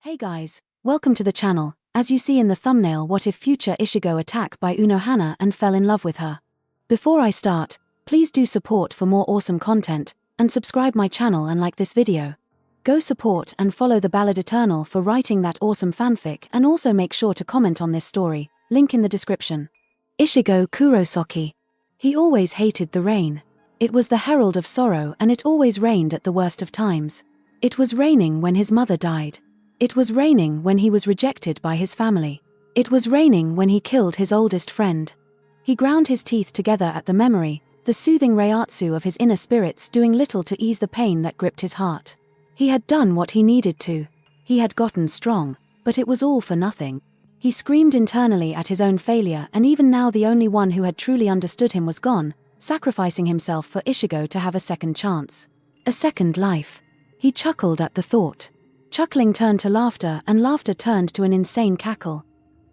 Hey guys, welcome to the channel. As you see in the thumbnail, what if future Ichigo attack by Unohana and fell in love with her? Before I start, please do support for more awesome content, and subscribe my channel and like this video. Go support and follow the Ballad-Eternal for writing that awesome fanfic, and also make sure to comment on this story, link in the description. Ichigo Kurosoki. He always hated the rain. It was the herald of sorrow, and it always rained at the worst of times. It was raining when his mother died. It was raining when he was rejected by his family. It was raining when he killed his oldest friend. He ground his teeth together at the memory, the soothing reiatsu of his inner spirits doing little to ease the pain that gripped his heart. He had done what he needed to. He had gotten strong, but it was all for nothing. He screamed internally at his own failure, and even now the only one who had truly understood him was gone, sacrificing himself for Ichigo to have a second chance. A second life. He chuckled at the thought. Chuckling turned to laughter, and laughter turned to an insane cackle.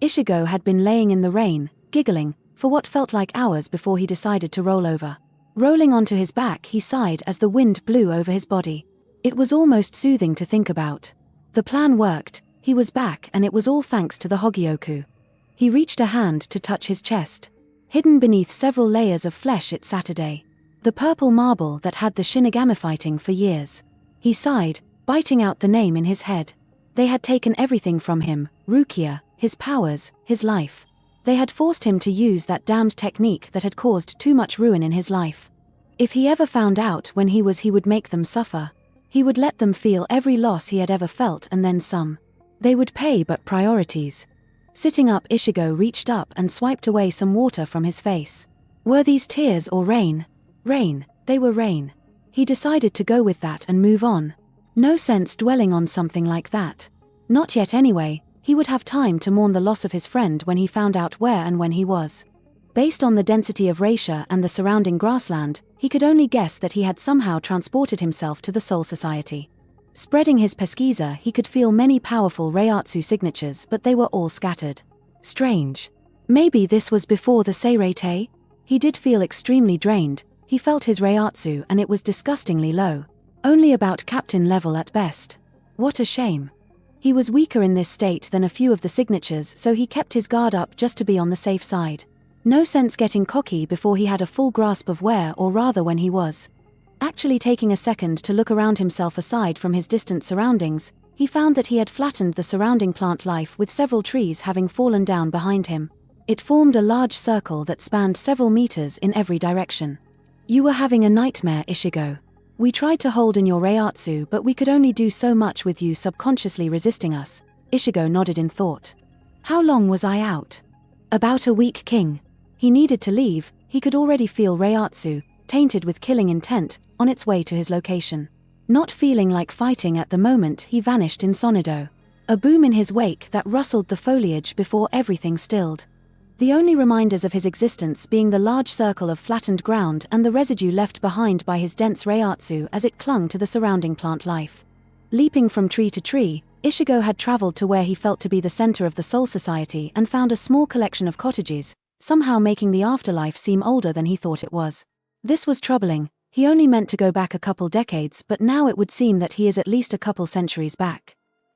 Ichigo had been laying in the rain, giggling, for what felt like hours before he decided to roll over. Rolling onto his back, he sighed as the wind blew over his body. It was almost soothing to think about. The plan worked, he was back, and it was all thanks to the Hogyoku. He reached a hand to touch his chest. Hidden beneath several layers of flesh it Saturday. The purple marble that had the Shinigami fighting for years. He sighed, biting out the name in his head. They had taken everything from him, Rukia, his powers, his life. They had forced him to use that damned technique that had caused too much ruin in his life. If he ever found out when he would make them suffer. He would let them feel every loss he had ever felt and then some. They would pay, but priorities. Sitting up, Ichigo reached up and swiped away some water from his face. Were these tears or rain? Rain, they were rain. He decided to go with that and move on. No sense dwelling on something like that. Not yet anyway, he would have time to mourn the loss of his friend when he found out where and when he was. Based on the density of Reisha and the surrounding grassland, he could only guess that he had somehow transported himself to the Soul Society. Spreading his pesquisa, he could feel many powerful reiatsu signatures, but they were all scattered. Strange. Maybe this was before the Seirei? He did feel extremely drained. He felt his reiatsu and it was disgustingly low. Only about captain level at best. What a shame. He was weaker in this state than a few of the signatures, so he kept his guard up just to be on the safe side. No sense getting cocky before he had a full grasp of where, or rather when he was. Actually taking a second to look around himself aside from his distant surroundings, he found that he had flattened the surrounding plant life with several trees having fallen down behind him. It formed a large circle that spanned several meters in every direction. You were having a nightmare, Ichigo. We tried to hold in your reiatsu, but we could only do so much with you subconsciously resisting us. Ichigo nodded in thought. How long was I out? About a week, King. He needed to leave. He could already feel reiatsu, tainted with killing intent, on its way to his location. Not feeling like fighting at the moment, he vanished in Sonido. A boom in his wake that rustled the foliage before everything stilled. The only reminders of his existence being the large circle of flattened ground and the residue left behind by his dense reiatsu as it clung to the surrounding plant life. Leaping from tree to tree, Ichigo had traveled to where he felt to be the center of the Soul Society and found a small collection of cottages, somehow making the afterlife seem older than he thought it was. This was troubling. He only meant to go back a couple decades, but now it would seem that he is at least a couple centuries back.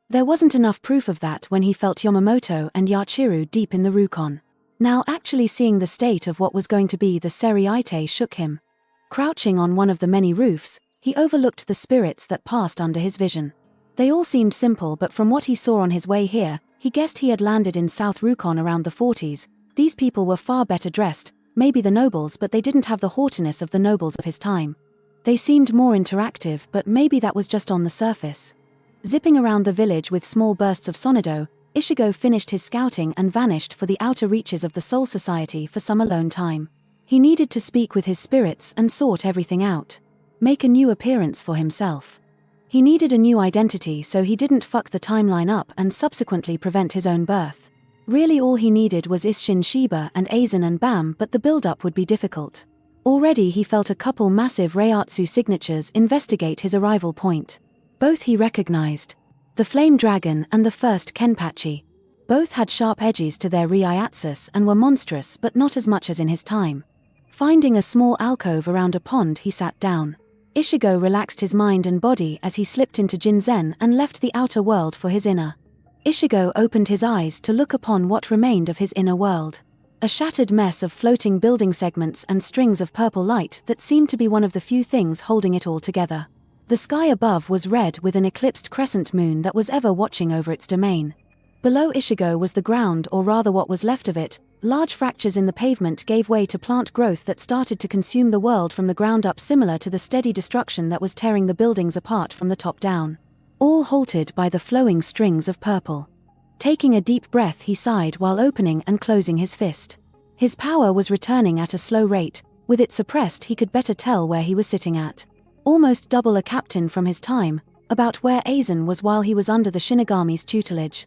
There wasn't enough proof of that when he felt Yamamoto and Yachiru deep in the Rukon. Now actually seeing the state of what was going to be the Seirei shook him. Crouching on one of the many roofs, he overlooked the spirits that passed under his vision. They all seemed simple, but from what he saw on his way here, he guessed he had landed in South Rukon around the 40s. These people were far better dressed, maybe the nobles, but they didn't have the haughtiness of the nobles of his time. They seemed more interactive, but maybe that was just on the surface. Zipping around the village with small bursts of Sonido, Ichigo finished his scouting and vanished for the outer reaches of the Soul Society for some alone time. He needed to speak with his spirits and sort everything out. Make a new appearance for himself. He needed a new identity so he didn't fuck the timeline up and subsequently prevent his own birth. Really all he needed was Isshin Shiba and Aizen and Bam, but the build-up would be difficult. Already he felt a couple massive reiatsu signatures investigate his arrival point. Both he recognized. The Flame Dragon and the first Kenpachi. Both had sharp edges to their reiatsus and were monstrous, but not as much as in his time. Finding a small alcove around a pond, he sat down. Ichigo relaxed his mind and body as he slipped into Jinzen and left the outer world for his inner. Ichigo opened his eyes to look upon what remained of his inner world. A shattered mess of floating building segments and strings of purple light that seemed to be one of the few things holding it all together. The sky above was red with an eclipsed crescent moon that was ever watching over its domain. Below Ichigo was the ground, or rather what was left of it. Large fractures in the pavement gave way to plant growth that started to consume the world from the ground up, similar to the steady destruction that was tearing the buildings apart from the top down. All halted by the flowing strings of purple. Taking a deep breath, he sighed while opening and closing his fist. His power was returning at a slow rate. With it suppressed, he could better tell where he was sitting at. Almost double a captain from his time, about where Aizen was while he was under the Shinigami's tutelage.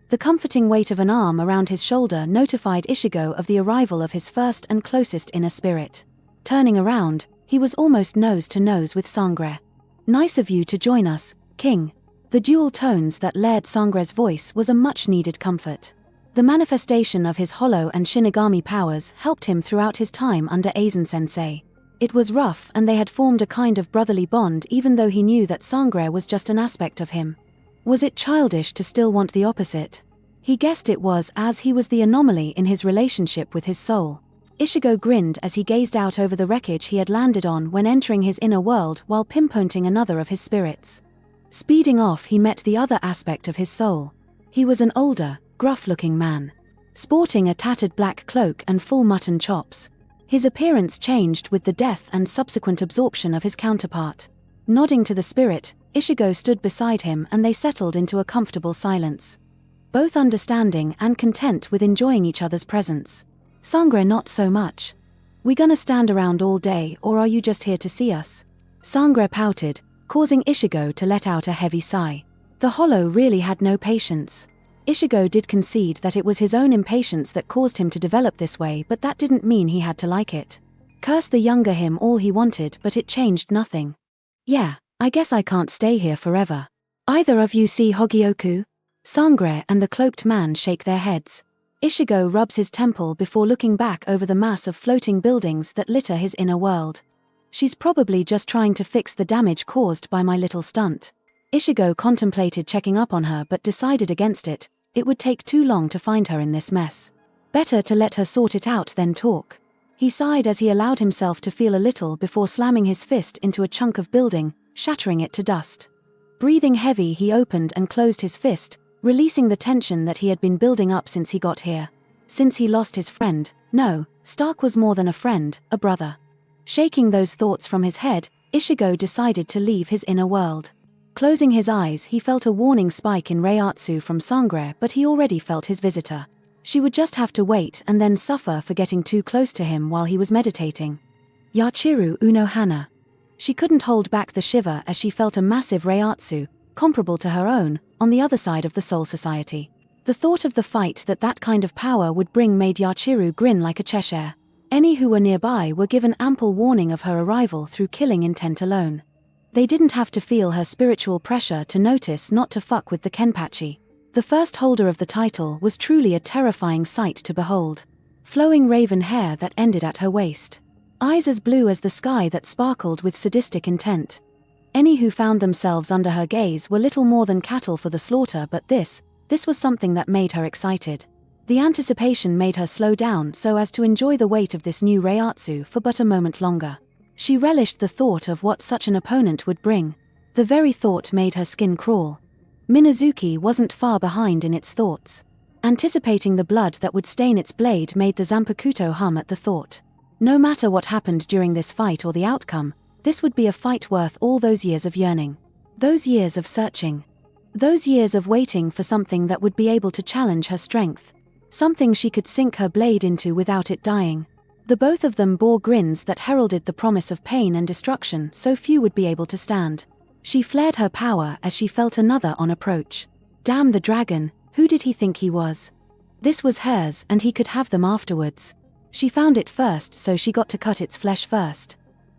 The comforting weight of an arm around his shoulder notified Ichigo of the arrival of his first and closest inner spirit. Turning around, he was almost nose to nose with Sangre. "Nice of you to join us, King." The dual tones that layered Sangre's voice was a much-needed comfort. The manifestation of his hollow and Shinigami powers helped him throughout his time under Aizen-sensei. It was rough, and they had formed a kind of brotherly bond, even though he knew that Sangre was just an aspect of him. Was it childish to still want the opposite? He guessed it was, as he was the anomaly in his relationship with his soul. Ichigo grinned as he gazed out over the wreckage he had landed on when entering his inner world while pinpointing another of his spirits. Speeding off, he met the other aspect of his soul. He was an older, gruff-looking man, sporting a tattered black cloak and full mutton chops. His appearance changed with the death and subsequent absorption of his counterpart. Nodding to the spirit, Ichigo stood beside him and they settled into a comfortable silence. Both understanding and content with enjoying each other's presence. Sangre not so much. "We gonna stand around all day, or are you just here to see us?" Sangre pouted, causing Ichigo to let out a heavy sigh. The hollow really had no patience. Ichigo did concede that it was his own impatience that caused him to develop this way, but that didn't mean he had to like it. Curse the younger him all he wanted, but it changed nothing. "Yeah, I guess I can't stay here forever. Either of you see Hogyoku?" Sangre and the cloaked man shake their heads. Ichigo rubs his temple before looking back over the mass of floating buildings that litter his inner world. "She's probably just trying to fix the damage caused by my little stunt." Ichigo contemplated checking up on her but decided against it. It would take too long to find her in this mess. Better to let her sort it out than talk. He sighed as he allowed himself to feel a little before slamming his fist into a chunk of building, shattering it to dust. Breathing heavy, he opened and closed his fist, releasing the tension that he had been building up since he got here. Since he lost his friend, no, Stark was more than a friend, a brother. Shaking those thoughts from his head, Ichigo decided to leave his inner world. Closing his eyes, he felt a warning spike in Reiatsu from Sangre, but he already felt his visitor. She would just have to wait and then suffer for getting too close to him while he was meditating. Yachiru Unohana. She couldn't hold back the shiver as she felt a massive Reiatsu, comparable to her own, on the other side of the Soul Society. The thought of the fight that kind of power would bring made Yachiru grin like a Cheshire. Any who were nearby were given ample warning of her arrival through killing intent alone. They didn't have to feel her spiritual pressure to notice not to fuck with the Kenpachi. The first holder of the title was truly a terrifying sight to behold. Flowing raven hair that ended at her waist. Eyes as blue as the sky that sparkled with sadistic intent. Any who found themselves under her gaze were little more than cattle for the slaughter, but this was something that made her excited. The anticipation made her slow down so as to enjoy the weight of this new Reiatsu for but a moment longer. She relished the thought of what such an opponent would bring. The very thought made her skin crawl. Minazuki wasn't far behind in its thoughts. Anticipating the blood that would stain its blade made the Zanpakuto hum at the thought. No matter what happened during this fight or the outcome, this would be a fight worth all those years of yearning. Those years of searching. Those years of waiting for something that would be able to challenge her strength. Something she could sink her blade into without it dying. The both of them bore grins that heralded the promise of pain and destruction so few would be able to stand. She flared her power as she felt another on approach. Damn the dragon, who did he think he was? This was hers and he could have them afterwards. She found it first, so she got to cut its flesh first.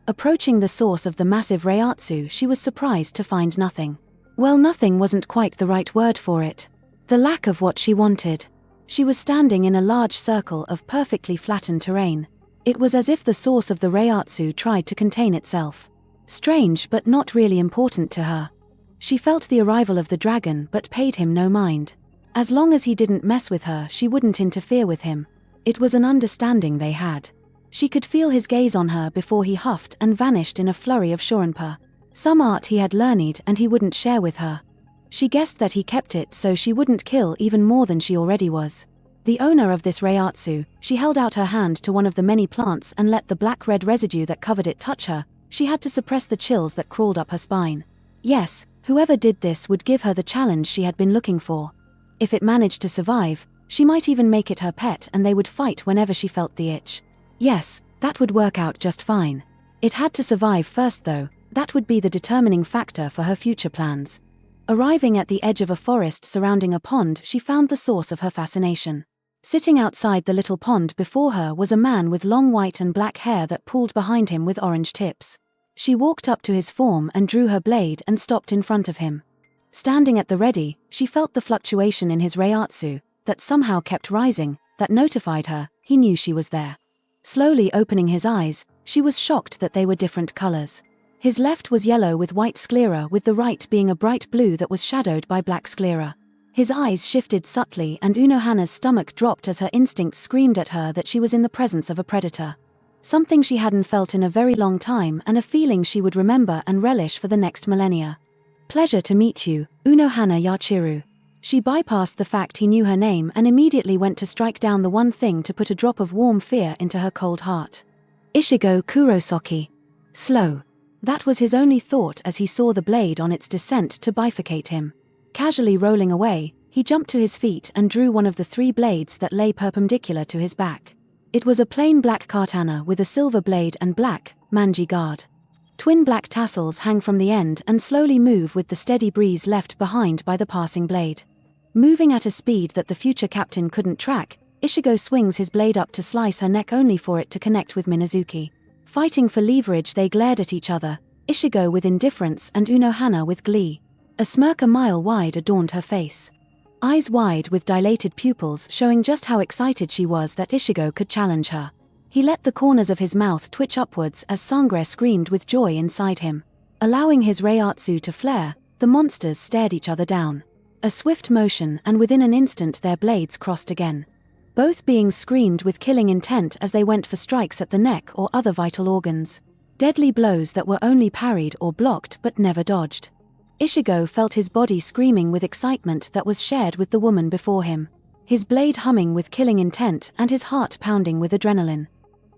Approaching the source of the massive Reiatsu, she was surprised to find nothing. Well, nothing wasn't quite the right word for it. The lack of what she wanted. She was standing in a large circle of perfectly flattened terrain. It was as if the source of the Reiatsu tried to contain itself. Strange, but not really important to her. She felt the arrival of the dragon but paid him no mind. As long as he didn't mess with her, she wouldn't interfere with him. It was an understanding they had. She could feel his gaze on her before he huffed and vanished in a flurry of shorinpa. Some art he had learned and he wouldn't share with her. She guessed that he kept it so she wouldn't kill even more than she already was. The owner of this reiatsu, she held out her hand to one of the many plants and let the black-red residue that covered it touch her. She had to suppress the chills that crawled up her spine. Yes, whoever did this would give her the challenge she had been looking for. If it managed to survive, she might even make it her pet and they would fight whenever she felt the itch. Yes, that would work out just fine. It had to survive first though. That would be the determining factor for her future plans. Arriving at the edge of a forest surrounding a pond, she found the source of her fascination. Sitting outside the little pond before her was a man with long white and black hair that pooled behind him with orange tips. She walked up to his form and drew her blade and stopped in front of him. Standing at the ready, she felt the fluctuation in his reiatsu, that somehow kept rising, that notified her, he knew she was there. Slowly opening his eyes, she was shocked that they were different colors. His left was yellow with white sclera, with the right being a bright blue that was shadowed by black sclera. His eyes shifted subtly and Unohana's stomach dropped as her instincts screamed at her that she was in the presence of a predator. Something she hadn't felt in a very long time and a feeling she would remember and relish for the next millennia. Pleasure to meet you, Unohana Yachiru. She bypassed the fact he knew her name and immediately went to strike down the one thing to put a drop of warm fear into her cold heart. Ichigo Kurosoki. Slow. That was his only thought as he saw the blade on its descent to bifurcate him. Casually rolling away, he jumped to his feet and drew one of the 3 blades that lay perpendicular to his back. It was a plain black katana with a silver blade and black, manji guard. Twin black tassels hang from the end and slowly move with the steady breeze left behind by the passing blade. Moving at a speed that the future captain couldn't track, Ichigo swings his blade up to slice her neck only for it to connect with Minazuki. Fighting for leverage, they glared at each other, Ichigo with indifference and Unohana with glee. A smirk a mile wide adorned her face. Eyes wide with dilated pupils showing just how excited she was that Ichigo could challenge her. He let the corners of his mouth twitch upwards as Sangre screamed with joy inside him. Allowing his reiatsu to flare, the monsters stared each other down. A swift motion and within an instant their blades crossed again. Both beings screamed with killing intent as they went for strikes at the neck or other vital organs. Deadly blows that were only parried or blocked but never dodged. Ichigo felt his body screaming with excitement that was shared with the woman before him. His blade humming with killing intent and his heart pounding with adrenaline.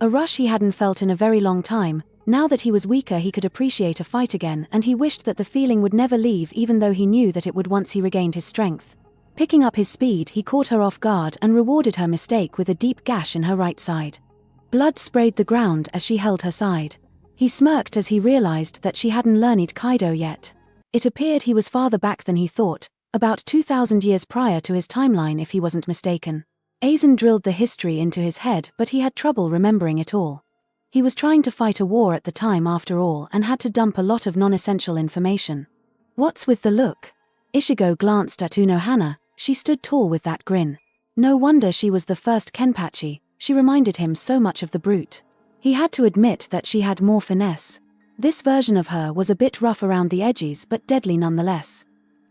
A rush he hadn't felt in a very long time. Now that he was weaker he could appreciate a fight again and he wished that the feeling would never leave even though he knew that it would once he regained his strength. Picking up his speed he caught her off guard and rewarded her mistake with a deep gash in her right side. Blood sprayed the ground as she held her side. He smirked as he realized that she hadn't learned Kaido yet. It appeared he was farther back than he thought, about 2,000 years prior to his timeline if he wasn't mistaken. Aizen drilled the history into his head but he had trouble remembering it all. He was trying to fight a war at the time after all and had to dump a lot of non-essential information. What's with the look? Ichigo glanced at Unohana, she stood tall with that grin. No wonder she was the first Kenpachi, she reminded him so much of the brute. He had to admit that she had more finesse. This version of her was a bit rough around the edges but deadly nonetheless.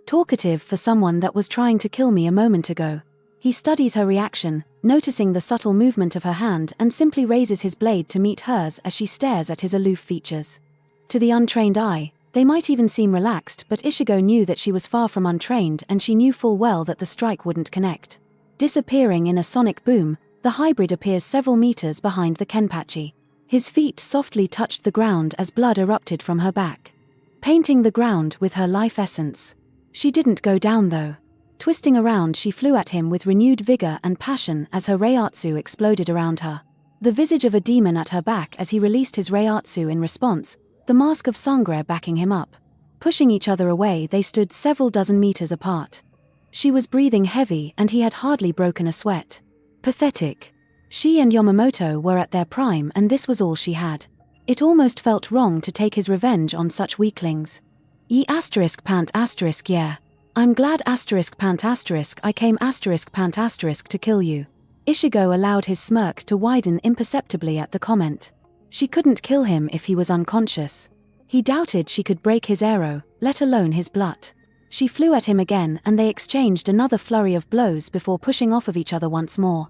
Talkative for someone that was trying to kill me a moment ago. He studies her reaction, noticing the subtle movement of her hand and simply raises his blade to meet hers as she stares at his aloof features. To the untrained eye, they might even seem relaxed but Ichigo knew that she was far from untrained and she knew full well that the strike wouldn't connect. Disappearing in a sonic boom, the hybrid appears several meters behind the Kenpachi. His feet softly touched the ground as blood erupted from her back, painting the ground with her life essence. She didn't go down though. Twisting around she flew at him with renewed vigor and passion as her reiatsu exploded around her. The visage of a demon at her back as he released his reiatsu in response, the mask of Sangre backing him up. Pushing each other away they stood several dozen meters apart. She was breathing heavy and he had hardly broken a sweat. Pathetic. She and Yamamoto were at their prime and this was all she had. It almost felt wrong to take his revenge on such weaklings. Ye asterisk pant asterisk yeah. I'm glad asterisk pant asterisk I came asterisk pant asterisk to kill you. Ichigo allowed his smirk to widen imperceptibly at the comment. She couldn't kill him if he was unconscious. He doubted she could break his arrow, let alone his blunt. She flew at him again and they exchanged another flurry of blows before pushing off of each other once more.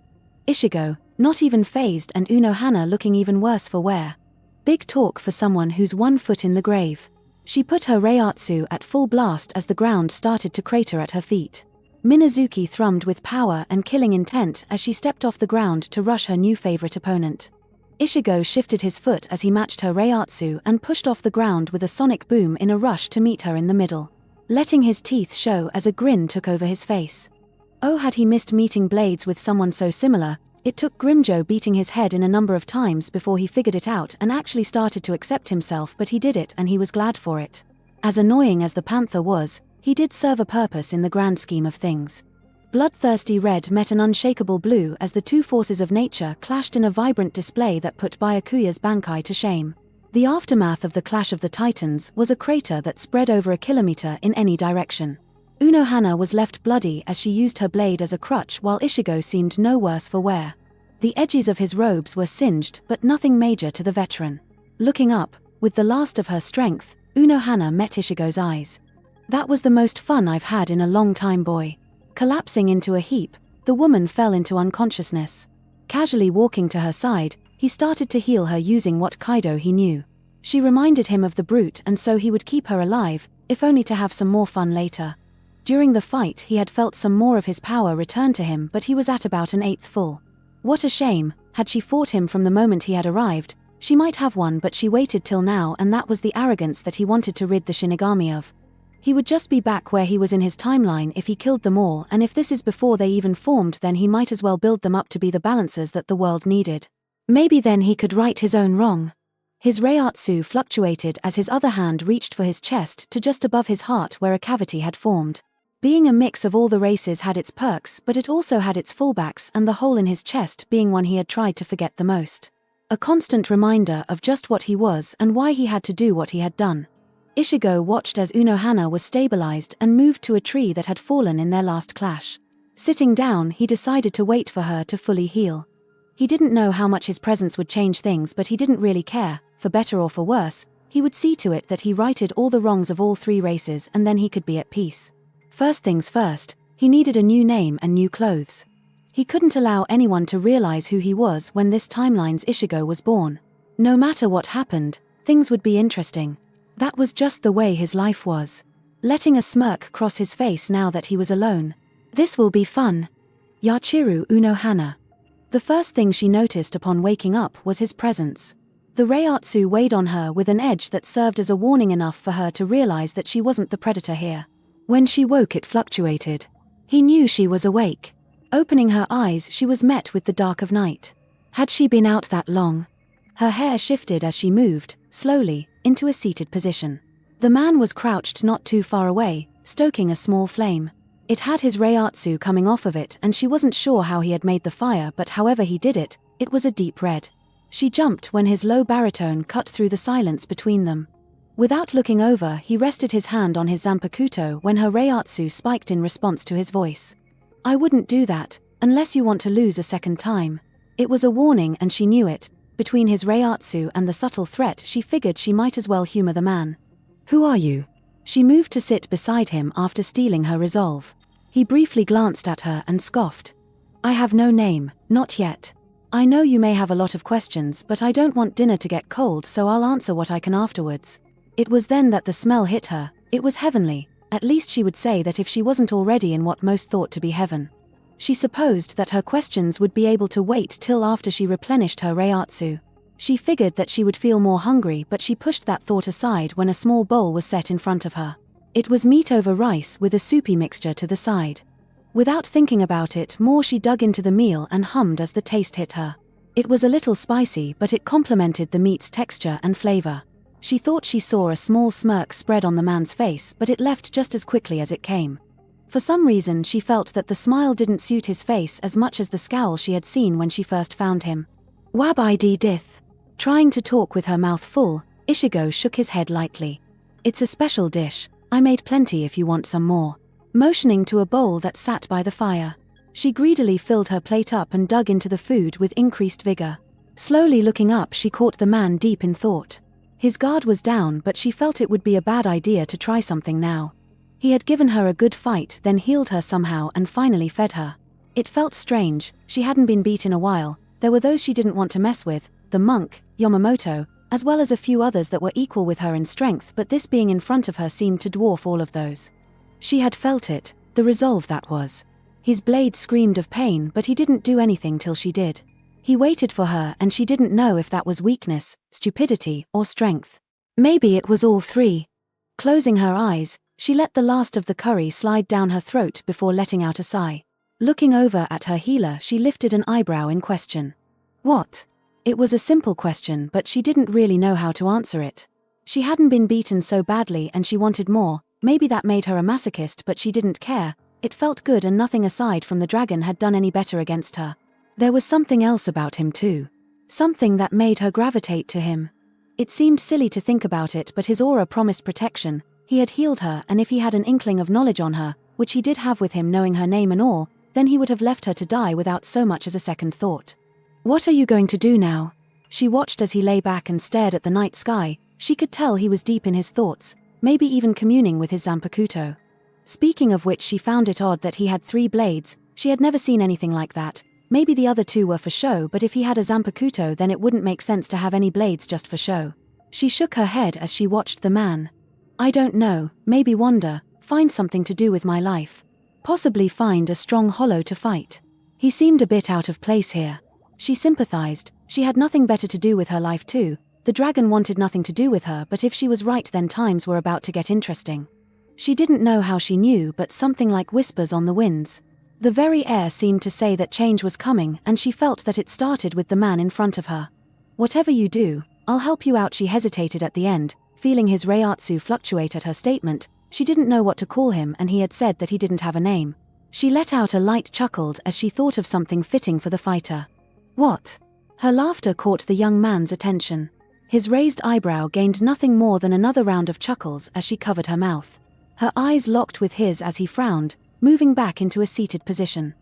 Ichigo, not even fazed, and Unohana looking even worse for wear. Big talk for someone who's 1 foot in the grave. She put her Reiatsu at full blast as the ground started to crater at her feet. Minazuki thrummed with power and killing intent as she stepped off the ground to rush her new favorite opponent. Ichigo shifted his foot as he matched her Reiatsu and pushed off the ground with a sonic boom in a rush to meet her in the middle, letting his teeth show as a grin took over his face. Oh, had he missed meeting blades with someone so similar? It took Grimjo beating his head in a number of times before he figured it out and actually started to accept himself, but he did it and he was glad for it. As annoying as the panther was, he did serve a purpose in the grand scheme of things. Bloodthirsty red met an unshakable blue as the two forces of nature clashed in a vibrant display that put Byakuya's Bankai to shame. The aftermath of the Clash of the Titans was a crater that spread over a kilometer in any direction. Unohana was left bloody as she used her blade as a crutch, while Ichigo seemed no worse for wear. The edges of his robes were singed, but nothing major to the veteran. Looking up, with the last of her strength, Unohana met Ichigo's eyes. "That was the most fun I've had in a long time, boy." Collapsing into a heap, the woman fell into unconsciousness. Casually walking to her side, he started to heal her using what Kaido he knew. She reminded him of the brute, and so he would keep her alive, if only to have some more fun later. During the fight he had felt some more of his power return to him, but he was at about an eighth full. What a shame. Had she fought him from the moment he had arrived, she might have won, but she waited till now, and that was the arrogance that he wanted to rid the Shinigami of. He would just be back where he was in his timeline if he killed them all, and if this is before they even formed, then he might as well build them up to be the balancers that the world needed. Maybe then he could right his own wrong. His Reiatsu fluctuated as his other hand reached for his chest to just above his heart where a cavity had formed. Being a mix of all the races had its perks, but it also had its fallbacks, and the hole in his chest being one he had tried to forget the most. A constant reminder of just what he was and why he had to do what he had done. Ichigo watched as Unohana was stabilized and moved to a tree that had fallen in their last clash. Sitting down, he decided to wait for her to fully heal. He didn't know how much his presence would change things, but he didn't really care. For better or for worse, he would see to it that he righted all the wrongs of all three races, and then he could be at peace. First things first, he needed a new name and new clothes. He couldn't allow anyone to realize who he was when this timeline's Ichigo was born. No matter what happened, things would be interesting. That was just the way his life was. Letting a smirk cross his face now that he was alone. This will be fun. Yachiru Unohana. The first thing she noticed upon waking up was his presence. The Reiatsu weighed on her with an edge that served as a warning enough for her to realize that she wasn't the predator here. When she woke, it fluctuated. He knew she was awake. Opening her eyes, she was met with the dark of night. Had she been out that long? Her hair shifted as she moved, slowly, into a seated position. The man was crouched not too far away, stoking a small flame. It had his Reiatsu coming off of it, and she wasn't sure how he had made the fire, but however he did it, it was a deep red. She jumped when his low baritone cut through the silence between them. Without looking over, he rested his hand on his Zanpakuto when her Reiatsu spiked in response to his voice. "I wouldn't do that, unless you want to lose a second time." It was a warning and she knew it. Between his Reiatsu and the subtle threat, she figured she might as well humor the man. "Who are you?" She moved to sit beside him after stealing her resolve. He briefly glanced at her and scoffed. "I have no name, not yet. I know you may have a lot of questions, but I don't want dinner to get cold, so I'll answer what I can afterwards." It was then that the smell hit her. It was heavenly. At least she would say that if she wasn't already in what most thought to be heaven. She supposed that her questions would be able to wait till after she replenished her Reiatsu. She figured that she would feel more hungry, but she pushed that thought aside when a small bowl was set in front of her. It was meat over rice with a soupy mixture to the side. Without thinking about it more, she dug into the meal and hummed as the taste hit her. It was a little spicy, but it complemented the meat's texture and flavor. She thought she saw a small smirk spread on the man's face, but it left just as quickly as it came. For some reason she felt that the smile didn't suit his face as much as the scowl she had seen when she first found him. "Wab id dith." Trying to talk with her mouth full, Ichigo shook his head lightly. "It's a special dish. I made plenty if you want some more." Motioning to a bowl that sat by the fire. She greedily filled her plate up and dug into the food with increased vigor. Slowly looking up, she caught the man deep in thought. His guard was down, but she felt it would be a bad idea to try something now. He had given her a good fight, then healed her somehow and finally fed her. It felt strange, she hadn't been beat in a while. There were those she didn't want to mess with, the monk, Yamamoto, as well as a few others that were equal with her in strength, but this being in front of her seemed to dwarf all of those. She had felt it, the resolve that was. His blade screamed of pain, but he didn't do anything till she did. He waited for her and she didn't know if that was weakness, stupidity, or strength. Maybe it was all three. Closing her eyes, she let the last of the curry slide down her throat before letting out a sigh. Looking over at her healer, she lifted an eyebrow in question. What? It was a simple question, but she didn't really know how to answer it. She hadn't been beaten so badly and she wanted more. Maybe that made her a masochist, but she didn't care. It felt good and nothing aside from the dragon had done any better against her. There was something else about him too. Something that made her gravitate to him. It seemed silly to think about it, but his aura promised protection. He had healed her, and if he had an inkling of knowledge on her, which he did have with him knowing her name and all, then he would have left her to die without so much as a second thought. What are you going to do now? She watched as he lay back and stared at the night sky. She could tell he was deep in his thoughts, maybe even communing with his Zanpakuto. Speaking of which, she found it odd that he had 3 blades. She had never seen anything like that. Maybe the other 2 were for show, but if he had a Zanpakuto then it wouldn't make sense to have any blades just for show. She shook her head as she watched the man. I don't know, maybe wander, find something to do with my life. Possibly find a strong hollow to fight. He seemed a bit out of place here. She sympathized, she had nothing better to do with her life too. The dragon wanted nothing to do with her, but if she was right then times were about to get interesting. She didn't know how she knew, but something like whispers on the winds. The very air seemed to say that change was coming, and she felt that it started with the man in front of her. Whatever you do, I'll help you out. She hesitated at the end, feeling his reiatsu fluctuate at her statement. She didn't know what to call him and he had said that he didn't have a name. She let out a light chuckle as she thought of something fitting for the fighter. What? Her laughter caught the young man's attention. His raised eyebrow gained nothing more than another round of chuckles as she covered her mouth. Her eyes locked with his as he frowned, moving back into a seated position.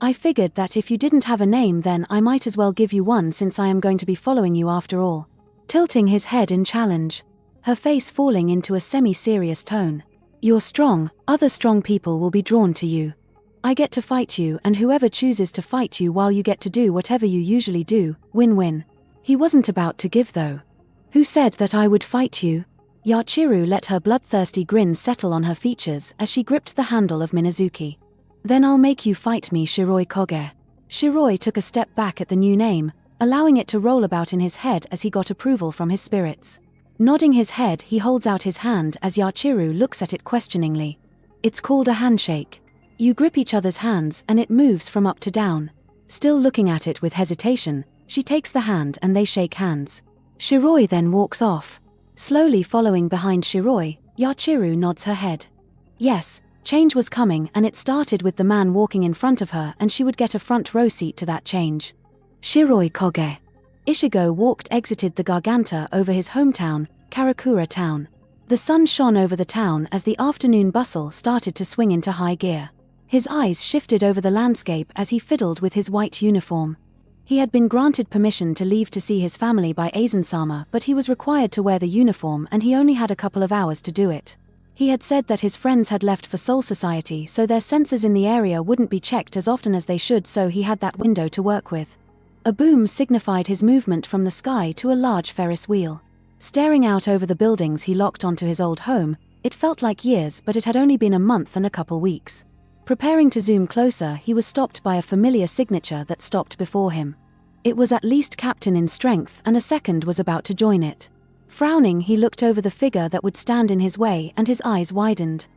I figured that if you didn't have a name then I might as well give you one since I am going to be following you after all. Tilting his head in challenge. Her face falling into a semi-serious tone. You're strong, other strong people will be drawn to you. I get to fight you and whoever chooses to fight you while you get to do whatever you usually do, win-win. He wasn't about to give though. Who said that I would fight you? Yachiru let her bloodthirsty grin settle on her features as she gripped the handle of Minazuki. Then I'll make you fight me, Shiroi Koge. Shiroi took a step back at the new name, allowing it to roll about in his head as he got approval from his spirits. Nodding his head, he holds out his hand as Yachiru looks at it questioningly. It's called a handshake. You grip each other's hands and it moves from up to down. Still looking at it with hesitation, she takes the hand and they shake hands. Shiroi then walks off. Slowly following behind Shiroi, Yachiru nods her head. Yes, change was coming and it started with the man walking in front of her and she would get a front row seat to that change. Shiroi Koge. Ichigo exited the Garganta over his hometown, Karakura town. The sun shone over the town as the afternoon bustle started to swing into high gear. His eyes shifted over the landscape as he fiddled with his white uniform. He had been granted permission to leave to see his family by Aizen-sama, but he was required to wear the uniform and he only had a couple of hours to do it. He had said that his friends had left for Soul Society, so their sensors in the area wouldn't be checked as often as they should, so he had that window to work with. A boom signified his movement from the sky to a large Ferris wheel. Staring out over the buildings he locked onto his old home, it felt like years, but it had only been a month and a couple weeks. Preparing to zoom closer, he was stopped by a familiar signature that stopped before him. It was at least captain in strength and a second was about to join it. Frowning, he looked over the figure that would stand in his way and his eyes widened.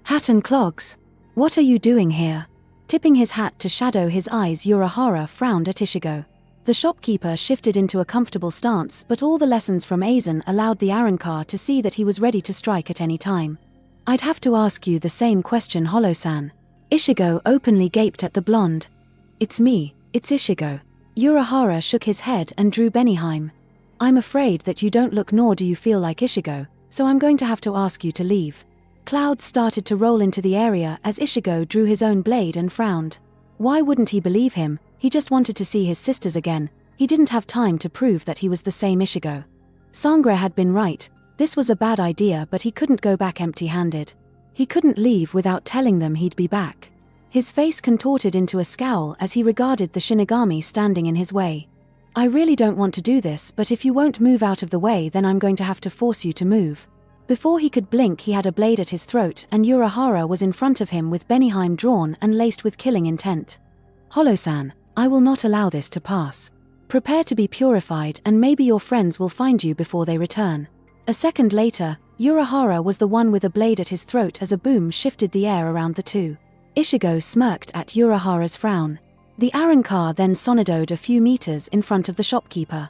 Hat and clogs. What are you doing here? Tipping his hat to shadow his eyes, Unohana frowned at Ichigo. The shopkeeper shifted into a comfortable stance, but all the lessons from Aizen allowed the Arrancar to see that he was ready to strike at any time. I'd have to ask you the same question, Holo-san. Ichigo openly gaped at the blonde. It's me, it's Ichigo. Unohana shook his head and drew Benihime. I'm afraid that you don't look nor do you feel like Ichigo, so I'm going to have to ask you to leave. Clouds started to roll into the area as Ichigo drew his own blade and frowned. Why wouldn't he believe him? He just wanted to see his sisters again. He didn't have time to prove that he was the same Ichigo. Sangre had been right. This was a bad idea, but he couldn't go back empty-handed. He couldn't leave without telling them he'd be back. His face contorted into a scowl as he regarded the Shinigami standing in his way. I really don't want to do this, but if you won't move out of the way, then I'm going to have to force you to move. Before he could blink, he had a blade at his throat, and Unohana was in front of him with Benihime drawn and laced with killing intent. Holo-san, I will not allow this to pass. Prepare to be purified, and maybe your friends will find you before they return. A second later, Unohana was the one with a blade at his throat as a boom shifted the air around the two. Ichigo smirked at Unohana's frown. The Aran car then sonodoed a few meters in front of the shopkeeper.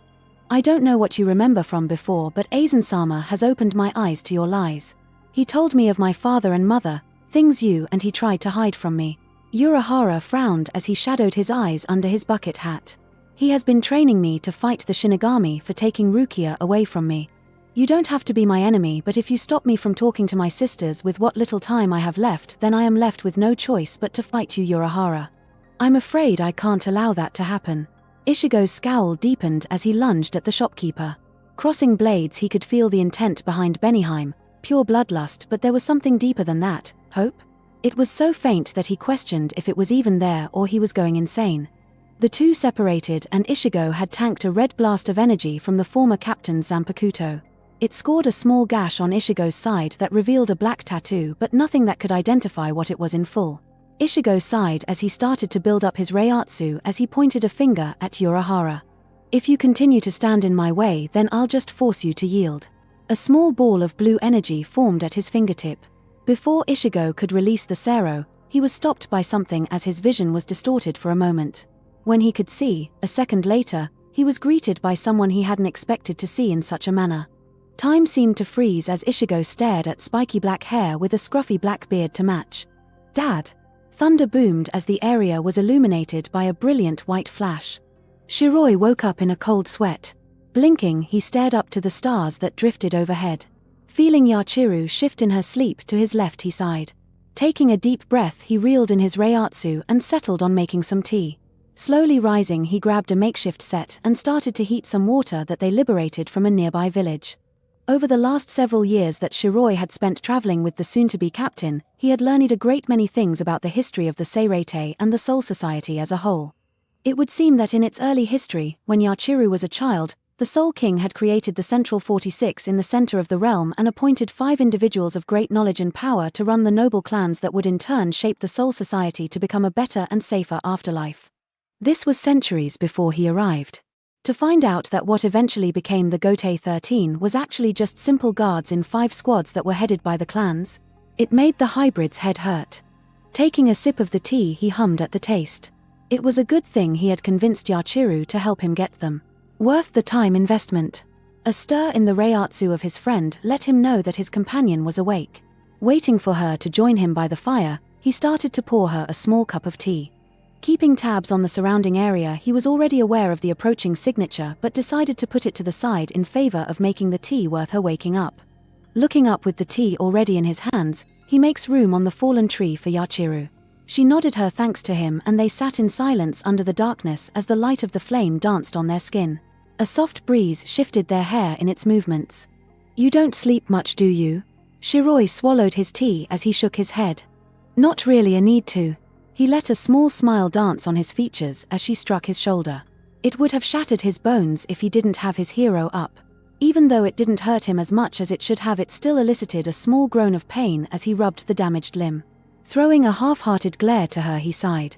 I don't know what you remember from before, but Aizen-sama has opened my eyes to your lies. He told me of my father and mother, things you and he tried to hide from me. Unohana frowned as he shadowed his eyes under his bucket hat. He has been training me to fight the Shinigami for taking Rukia away from me. You don't have to be my enemy, but if you stop me from talking to my sisters with what little time I have left, then I am left with no choice but to fight you, Unohana. I'm afraid I can't allow that to happen. Ichigo's scowl deepened as he lunged at the shopkeeper. Crossing blades, he could feel the intent behind Benihime, pure bloodlust, but there was something deeper than that, hope? It was so faint that he questioned if it was even there or he was going insane. The two separated, and Ichigo had tanked a red blast of energy from the former captain's Zanpakuto. It scored a small gash on Ichigo's side that revealed a black tattoo, but nothing that could identify what it was in full. Ichigo sighed as he started to build up his Reiatsu as he pointed a finger at Unohana. If you continue to stand in my way, then I'll just force you to yield. A small ball of blue energy formed at his fingertip. Before Ichigo could release the Sero, he was stopped by something as his vision was distorted for a moment. When he could see, a second later, he was greeted by someone he hadn't expected to see in such a manner. Time seemed to freeze as Ichigo stared at spiky black hair with a scruffy black beard to match. Dad! Thunder boomed as the area was illuminated by a brilliant white flash. Shiroi woke up in a cold sweat. Blinking, he stared up to the stars that drifted overhead. Feeling Yachiru shift in her sleep to his left, he sighed. Taking a deep breath, he reeled in his Reiatsu and settled on making some tea. Slowly rising, he grabbed a makeshift set and started to heat some water that they liberated from a nearby village. Over the last several years that Shiroi had spent traveling with the soon-to-be captain, he had learned a great many things about the history of the Seirete and the Soul Society as a whole. It would seem that in its early history, when Yachiru was a child, the Soul King had created the Central 46 in the center of the realm and appointed 5 individuals of great knowledge and power to run the noble clans that would in turn shape the Soul Society to become a better and safer afterlife. This was centuries before he arrived. To find out that what eventually became the Gotei 13 was actually just simple guards in 5 squads that were headed by the clans, it made the hybrid's head hurt. Taking a sip of the tea, he hummed at the taste. It was a good thing he had convinced Yachiru to help him get them. Worth the time investment. A stir in the Reiatsu of his friend let him know that his companion was awake. Waiting for her to join him by the fire, he started to pour her a small cup of tea. Keeping tabs on the surrounding area, he was already aware of the approaching signature but decided to put it to the side in favor of making the tea worth her waking up. Looking up with the tea already in his hands, he makes room on the fallen tree for Yachiru. She nodded her thanks to him and they sat in silence under the darkness as the light of the flame danced on their skin. A soft breeze shifted their hair in its movements. You don't sleep much, do you? Shiroi swallowed his tea as he shook his head. Not really a need to. He let a small smile dance on his features as she struck his shoulder. It would have shattered his bones if he didn't have his hero up. Even though it didn't hurt him as much as it should have, it still elicited a small groan of pain as he rubbed the damaged limb. Throwing a half-hearted glare to her, he sighed.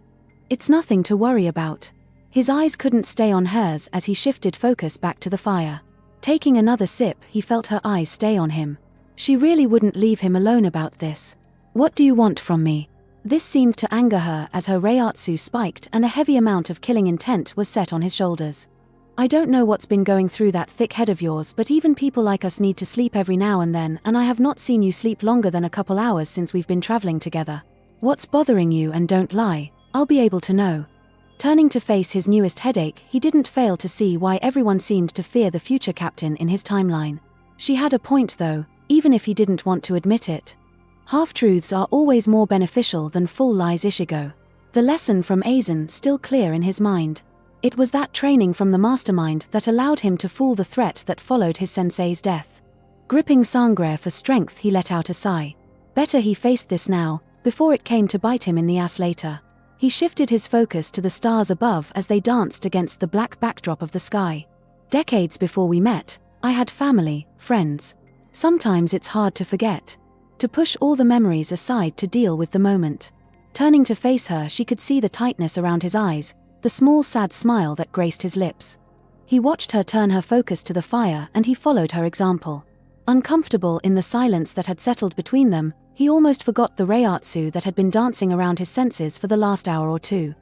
It's nothing to worry about. His eyes couldn't stay on hers as he shifted focus back to the fire. Taking another sip, he felt her eyes stay on him. She really wouldn't leave him alone about this. What do you want from me? This seemed to anger her as her Reiatsu spiked and a heavy amount of killing intent was set on his shoulders. I don't know what's been going through that thick head of yours, but even people like us need to sleep every now and then, and I have not seen you sleep longer than a couple hours since we've been traveling together. What's bothering you? And don't lie, I'll be able to know. Turning to face his newest headache, he didn't fail to see why everyone seemed to fear the future captain in his timeline. She had a point though, even if he didn't want to admit it. Half-truths are always more beneficial than full lies. Ichigo. The lesson from Aizen still clear in his mind. It was that training from the mastermind that allowed him to fool the threat that followed his sensei's death. Gripping Sangre for strength, he let out a sigh. Better he faced this now, before it came to bite him in the ass later. He shifted his focus to the stars above as they danced against the black backdrop of the sky. Decades before we met, I had family, friends. Sometimes it's hard to forget. To push all the memories aside to deal with the moment. Turning to face her, she could see the tightness around his eyes, the small sad smile that graced his lips. He watched her turn her focus to the fire and he followed her example. Uncomfortable in the silence that had settled between them, he almost forgot the reiatsu that had been dancing around his senses for the last hour or two.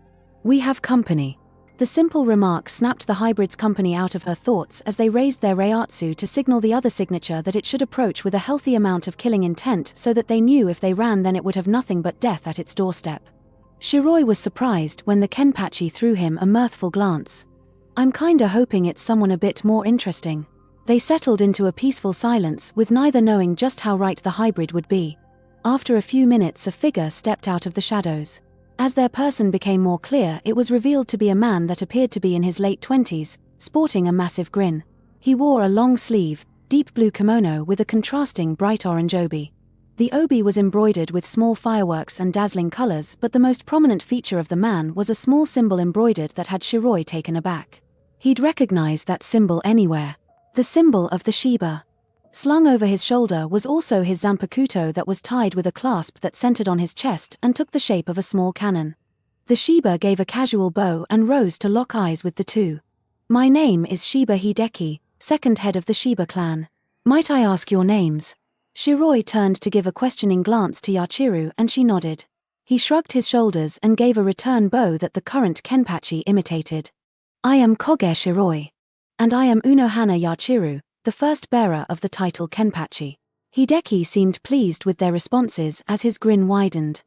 "We have company." The simple remark snapped the hybrid's company out of her thoughts as they raised their reiatsu to signal the other signature that it should approach with a healthy amount of killing intent so that they knew if they ran then it would have nothing but death at its doorstep. Shiroi was surprised when the Kenpachi threw him a mirthful glance. "I'm kinda hoping it's someone a bit more interesting." They settled into a peaceful silence with neither knowing just how right the hybrid would be. After a few minutes a figure stepped out of the shadows. As their person became more clear, it was revealed to be a man that appeared to be in his late 20s, sporting a massive grin. He wore a long-sleeve, deep blue kimono with a contrasting bright orange obi. The obi was embroidered with small fireworks and dazzling colors, but the most prominent feature of the man was a small symbol embroidered that had Shiroi taken aback. He'd recognized that symbol anywhere. The symbol of the Shiba. Slung over his shoulder was also his zanpakuto that was tied with a clasp that centered on his chest and took the shape of a small cannon. The Shiba gave a casual bow and rose to lock eyes with the two. "My name is Shiba Hideki, second head of the Shiba clan. Might I ask your names?" Shiroi turned to give a questioning glance to Yachiru and she nodded. He shrugged his shoulders and gave a return bow that the current Kenpachi imitated. "I am Koge Shiroi. And I am Unohana Yachiru, the first bearer of the title Kenpachi." Hideki seemed pleased with their responses as his grin widened.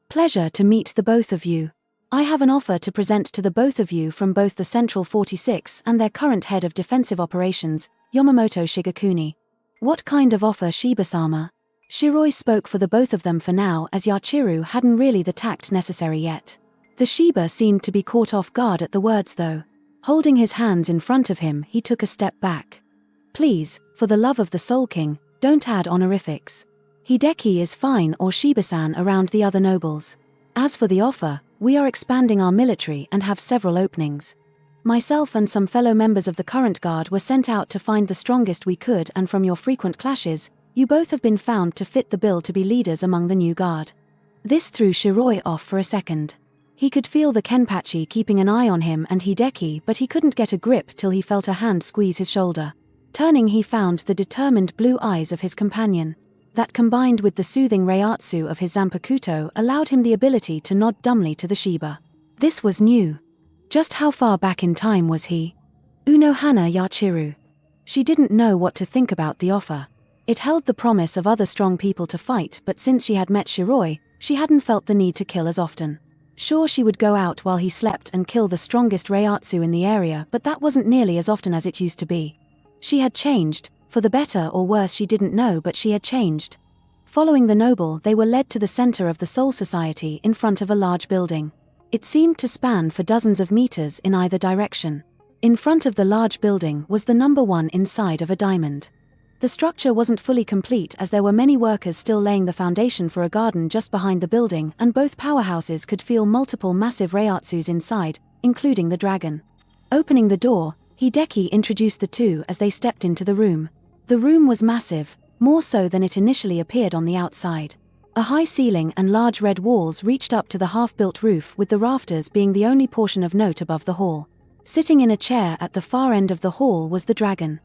"Pleasure to meet the both of you. I have an offer to present to the both of you from both the Central 46 and their current head of defensive operations, Yamamoto Shigekuni." "What kind of offer, Shiba-sama?" Shiroi spoke for the both of them for now as Yachiru hadn't really the tact necessary yet. The Shiba seemed to be caught off guard at the words though. Holding his hands in front of him, he took a step back. "Please, for the love of the Soul King, don't add honorifics. Hideki is fine or Shiba-san around the other nobles. As for the offer, we are expanding our military and have several openings. Myself and some fellow members of the current guard were sent out to find the strongest we could, and from your frequent clashes, you both have been found to fit the bill to be leaders among the new guard." This threw Shiroi off for a second. He could feel the Kenpachi keeping an eye on him and Hideki, but he couldn't get a grip till he felt a hand squeeze his shoulder. Turning, he found the determined blue eyes of his companion. That combined with the soothing reiatsu of his zanpakuto allowed him the ability to nod dumbly to the Shiba. This was new. Just how far back in time was he? Unohana Yachiru. She didn't know what to think about the offer. It held the promise of other strong people to fight, but since she had met Shiroi, she hadn't felt the need to kill as often. Sure, she would go out while he slept and kill the strongest reiatsu in the area, but that wasn't nearly as often as it used to be. She had changed, for the better or worse she didn't know, but she had changed. Following the noble, they were led to the center of the Soul Society in front of a large building. It seemed to span for dozens of meters in either direction. In front of the large building was the number 1 inside of a diamond. The structure wasn't fully complete as there were many workers still laying the foundation for a garden just behind the building, and both powerhouses could feel multiple massive reiatsus inside, including the dragon. Opening the door, Hideki introduced the two as they stepped into the room. The room was massive, more so than it initially appeared on the outside. A high ceiling and large red walls reached up to the half-built roof, with the rafters being the only portion of note above the hall. Sitting in a chair at the far end of the hall was the dragon.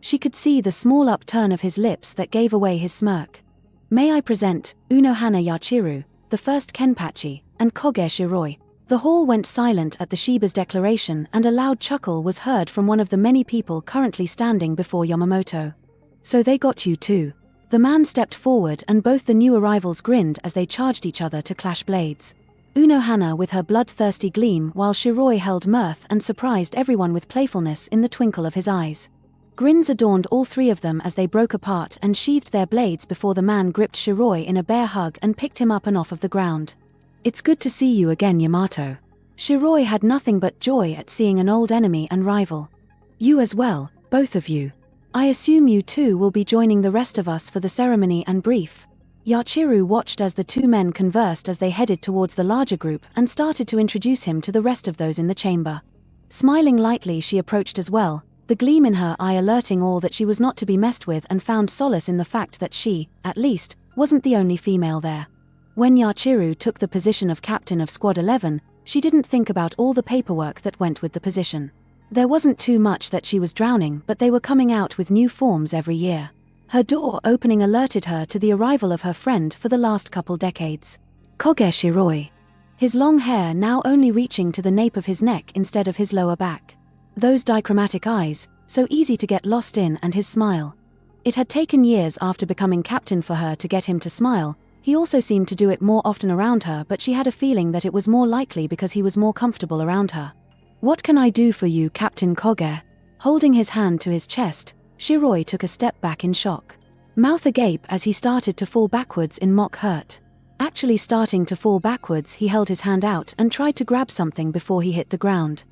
She could see the small upturn of his lips that gave away his smirk. "May I present Unohana Yachiru, the first Kenpachi, and Koge Shiroi." The hall went silent at the Shiba's declaration, and a loud chuckle was heard from one of the many people currently standing before Yamamoto. "So they got you too." The man stepped forward and both the new arrivals grinned as they charged each other to clash blades. Unohana with her bloodthirsty gleam, while Shiroi held mirth and surprised everyone with playfulness in the twinkle of his eyes. Grins adorned all three of them as they broke apart and sheathed their blades before the man gripped Shiroi in a bear hug and picked him up and off of the ground. "It's good to see you again, Yamato." Shiroi had nothing but joy at seeing an old enemy and rival. "You as well, both of you. I assume you two will be joining the rest of us for the ceremony and brief." Yachiru watched as the two men conversed as they headed towards the larger group and started to introduce him to the rest of those in the chamber. Smiling lightly, she approached as well, the gleam in her eye alerting all that she was not to be messed with, and found solace in the fact that she, at least, wasn't the only female there. When Yachiru took the position of captain of Squad 11, she didn't think about all the paperwork that went with the position. There wasn't too much that she was drowning, but they were coming out with new forms every year. Her door opening alerted her to the arrival of her friend for the last couple decades. Koge Shiroi. His long hair now only reaching to the nape of his neck instead of his lower back. Those dichromatic eyes, so easy to get lost in, and his smile. It had taken years after becoming captain for her to get him to smile. He also seemed to do it more often around her, but she had a feeling that it was more likely because he was more comfortable around her. "What can I do for you, Captain Koge?" Holding his hand to his chest, Shiroi took a step back in shock. Mouth agape as he started to fall backwards in mock hurt. Actually starting to fall backwards, he held his hand out and tried to grab something before he hit the ground.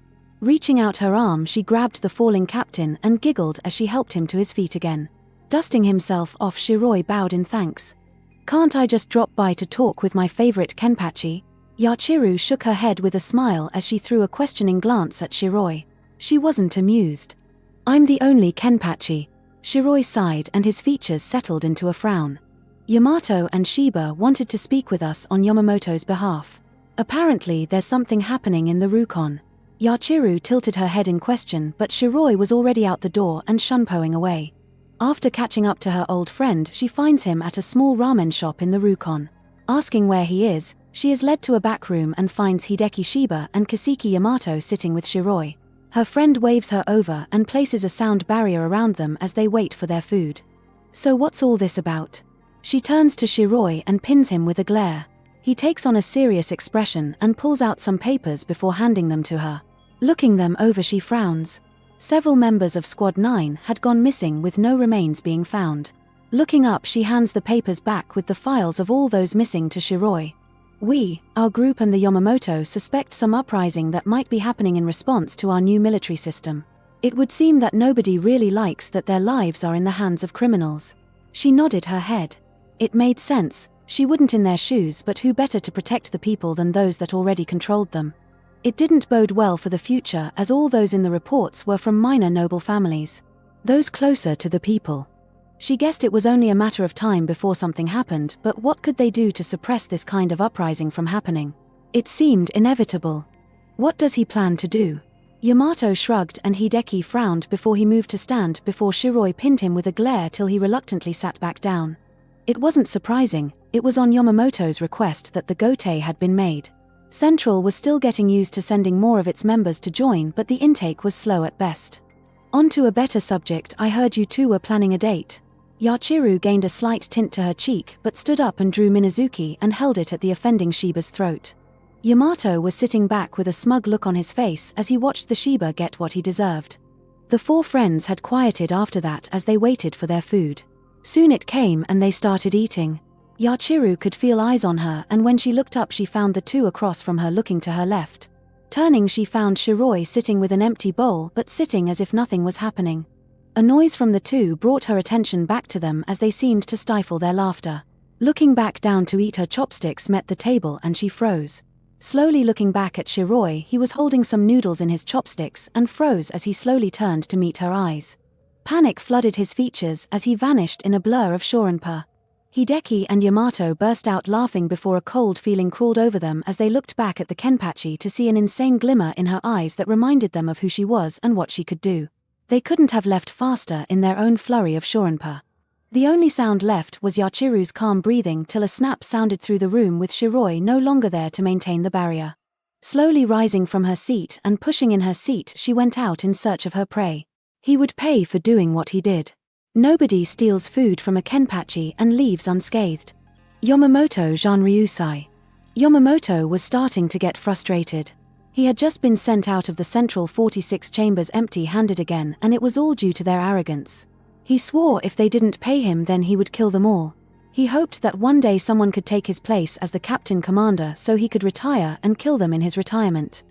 Reaching out her arm, she grabbed the falling captain and giggled as she helped him to his feet again. Dusting himself off, Shiroi bowed in thanks. "Can't I just drop by to talk with my favorite Kenpachi?" Yachiru shook her head with a smile as she threw a questioning glance at Shiroi. She wasn't amused. "I'm the only Kenpachi." Shiroi sighed and his features settled into a frown. "Yamato and Shiba wanted to speak with us on Yamamoto's behalf. Apparently there's something happening in the Rukon." Yachiru tilted her head in question, but Shiroi was already out the door and shunpoing away. After catching up to her old friend, she finds him at a small ramen shop in the Rukon. Asking where he is, she is led to a back room and finds Hideki Shiba and Kaseki Yamato sitting with Shiroi. Her friend waves her over and places a sound barrier around them as they wait for their food. "So what's all this about?" She turns to Shiroi and pins him with a glare. He takes on a serious expression and pulls out some papers before handing them to her. Looking them over, she frowns. Several members of Squad 9 had gone missing with no remains being found. Looking up, she hands the papers back with the files of all those missing to Shiroi. Our group and the Yamamoto suspect some uprising that might be happening in response to our new military system. It would seem that nobody really likes that their lives are in the hands of criminals." She nodded her head. It made sense, she wouldn't in their shoes, but who better to protect the people than those that already controlled them? It didn't bode well for the future, as all those in the reports were from minor noble families. Those closer to the people. She guessed it was only a matter of time before something happened, but what could they do to suppress this kind of uprising from happening? It seemed inevitable. What does he plan to do? Yamato shrugged and Hideki frowned before he moved to stand before Shiroi pinned him with a glare till he reluctantly sat back down. It wasn't surprising, it was on Yamamoto's request that the Gotei had been made. Central was still getting used to sending more of its members to join, but the intake was slow at best. "On to a better subject, I heard you two were planning a date." Yachiru gained a slight tint to her cheek but stood up and drew Minazuki and held it at the offending Shiba's throat. Yamato was sitting back with a smug look on his face as he watched the Shiba get what he deserved. The four friends had quieted after that as they waited for their food. Soon it came and they started eating. Yachiru could feel eyes on her, and when she looked up she found the two across from her looking to her left. Turning, she found Shiroi sitting with an empty bowl but sitting as if nothing was happening. A noise from the two brought her attention back to them as they seemed to stifle their laughter. Looking back down to eat, her chopsticks met the table and she froze. Slowly looking back at Shiroi, he was holding some noodles in his chopsticks and froze as he slowly turned to meet her eyes. Panic flooded his features as he vanished in a blur of shorinpa. Hideki and Yamato burst out laughing before a cold feeling crawled over them as they looked back at the Kenpachi to see an insane glimmer in her eyes that reminded them of who she was and what she could do. They couldn't have left faster in their own flurry of shorinpa. The only sound left was Yachiru's calm breathing till a snap sounded through the room with Shiroi no longer there to maintain the barrier. Slowly rising from her seat and pushing in her seat, she went out in search of her prey. He would pay for doing what he did. Nobody steals food from a Kenpachi and leaves unscathed. Yamamoto Janryusai. Yamamoto was starting to get frustrated. He had just been sent out of the central 46 chambers empty-handed again, and it was all due to their arrogance. He swore if they didn't pay him then he would kill them all. He hoped that one day someone could take his place as the captain commander so he could retire and kill them in his retirement.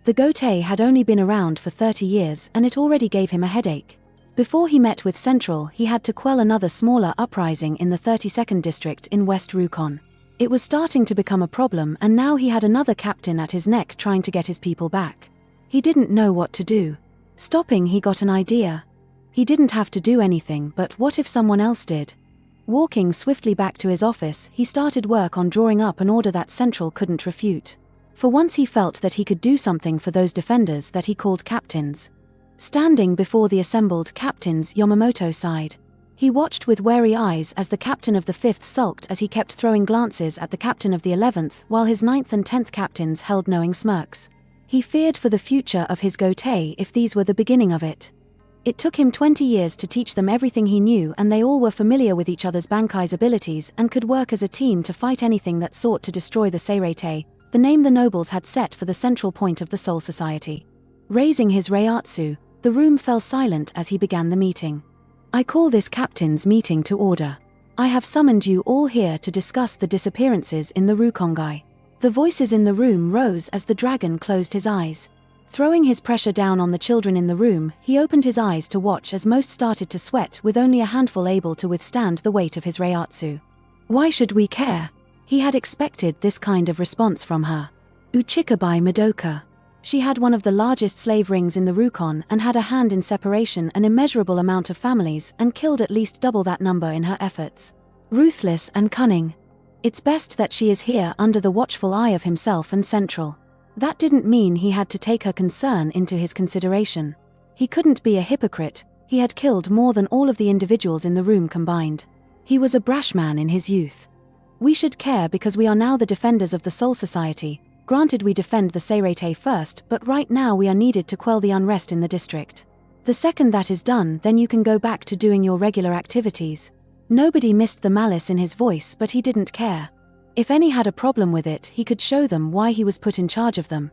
The Gotei had only been around for 30 years and it already gave him a headache. Before he met with Central, he had to quell another smaller uprising in the 32nd district in West Rukon. It was starting to become a problem, and now he had another captain at his neck trying to get his people back. He didn't know what to do. Stopping, he got an idea. He didn't have to do anything, but what if someone else did? Walking swiftly back to his office, he started work on drawing up an order that Central couldn't refute. For once he felt that he could do something for those defenders that he called captains. Standing before the assembled captains, Yamamoto sighed. He watched with wary eyes as the captain of the 5th sulked as he kept throwing glances at the captain of the 11th, while his 9th and 10th captains held knowing smirks. He feared for the future of his Gotei if these were the beginning of it. It took him 20 years to teach them everything he knew, and they all were familiar with each other's Bankai's abilities and could work as a team to fight anything that sought to destroy the Seirete, the name the nobles had set for the central point of the Soul Society. Raising his reiatsu, the room fell silent as he began the meeting. I call this captain's meeting to order. I have summoned you all here to discuss the disappearances in the Rukongai. The voices in the room rose as the dragon closed his eyes. Throwing his pressure down on the children in the room, he opened his eyes to watch as most started to sweat, with only a handful able to withstand the weight of his reiatsu. Why should we care? He had expected this kind of response from her. Uchikabai Madoka. She had one of the largest slave rings in the Rukon and had a hand in separation an immeasurable amount of families and killed at least double that number in her efforts. Ruthless and cunning. It's best that she is here under the watchful eye of himself and Central. That didn't mean he had to take her concern into his consideration. He couldn't be a hypocrite. He had killed more than all of the individuals in the room combined. He was a brash man in his youth. We should care because we are now the defenders of the Soul Society. Granted, we defend the Seirete first, but right now we are needed to quell the unrest in the district. The second that is done, then you can go back to doing your regular activities. Nobody missed the malice in his voice, but he didn't care. If any had a problem with it, he could show them why he was put in charge of them.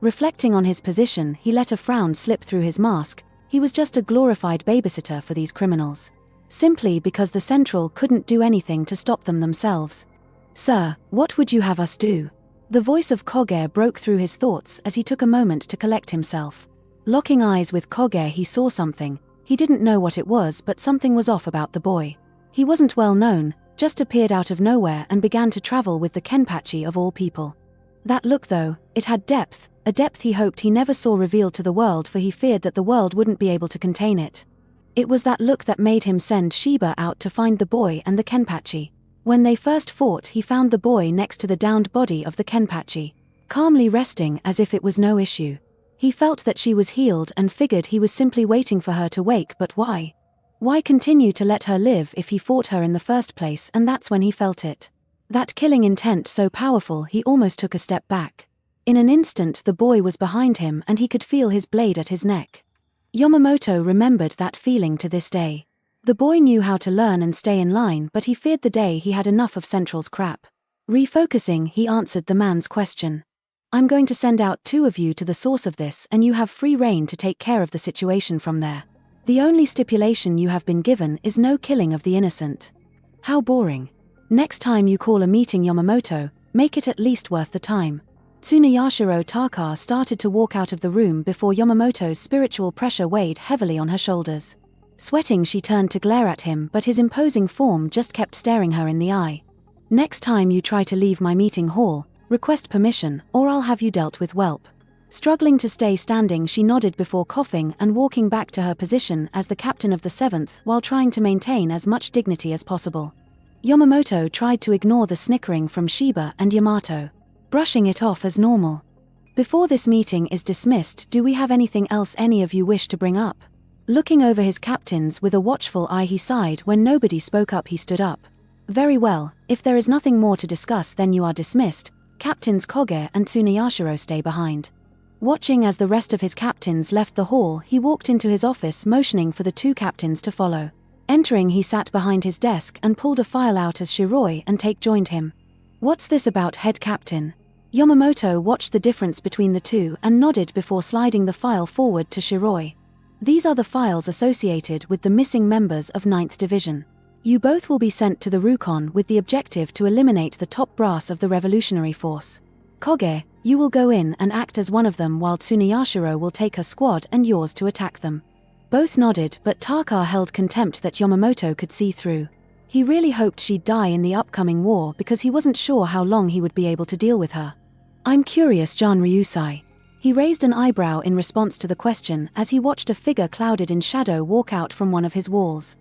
Reflecting on his position, he let a frown slip through his mask. He was just a glorified babysitter for these criminals. Simply because the Central couldn't do anything to stop them themselves. Sir, what would you have us do? The voice of Koge broke through his thoughts as he took a moment to collect himself. Locking eyes with Koge, he saw something. He didn't know what it was, but something was off about the boy. He wasn't well known, just appeared out of nowhere and began to travel with the Kenpachi of all people. That look though, it had depth, a depth he hoped he never saw revealed to the world, for he feared that the world wouldn't be able to contain it. It was that look that made him send Shiba out to find the boy and the Kenpachi. When they first fought, he found the boy next to the downed body of the Kenpachi, calmly resting as if it was no issue. He felt that she was healed and figured he was simply waiting for her to wake, but why? Why continue to let her live if he fought her in the first place? And that's when he felt it. That killing intent so powerful he almost took a step back. In an instant the boy was behind him and he could feel his blade at his neck. Yamamoto remembered that feeling to this day. The boy knew how to learn and stay in line, but he feared the day he had enough of Central's crap. Refocusing, he answered the man's question. I'm going to send out 2 of you to the source of this, and you have free rein to take care of the situation from there. The only stipulation you have been given is no killing of the innocent. How boring. Next time you call a meeting, Yamamoto, make it at least worth the time. Tsuneyashiro Taka started to walk out of the room before Yamamoto's spiritual pressure weighed heavily on her shoulders. Sweating, she turned to glare at him, but his imposing form just kept staring her in the eye. Next time you try to leave my meeting hall, request permission, or I'll have you dealt with, whelp. Struggling to stay standing, she nodded before coughing and walking back to her position as the captain of the 7th while trying to maintain as much dignity as possible. Yamamoto tried to ignore the snickering from Shiba and Yamato, brushing it off as normal. Before this meeting is dismissed, do we have anything else any of you wish to bring up? Looking over his captains with a watchful eye, he sighed. When nobody spoke up, he stood up. Very well, if there is nothing more to discuss, then you are dismissed. Captains Koge and Tsuneyashiro stay behind. Watching as the rest of his captains left the hall, he walked into his office, motioning for the 2 captains to follow. Entering, he sat behind his desk and pulled a file out as Shiroi and Take joined him. What's this about, head captain? Yamamoto watched the difference between the 2 and nodded before sliding the file forward to Shiroi. These are the files associated with the missing members of 9th Division. You both will be sent to the Rukon with the objective to eliminate the top brass of the revolutionary force. Koge, you will go in and act as one of them, while Tsuneyashiro will take her squad and yours to attack them. Both nodded, but Taka held contempt that Yamamoto could see through. He really hoped she'd die in the upcoming war because he wasn't sure how long he would be able to deal with her. I'm curious, Jan Ryusai. He raised an eyebrow in response to the question as he watched a figure clouded in shadow walk out from one of his walls.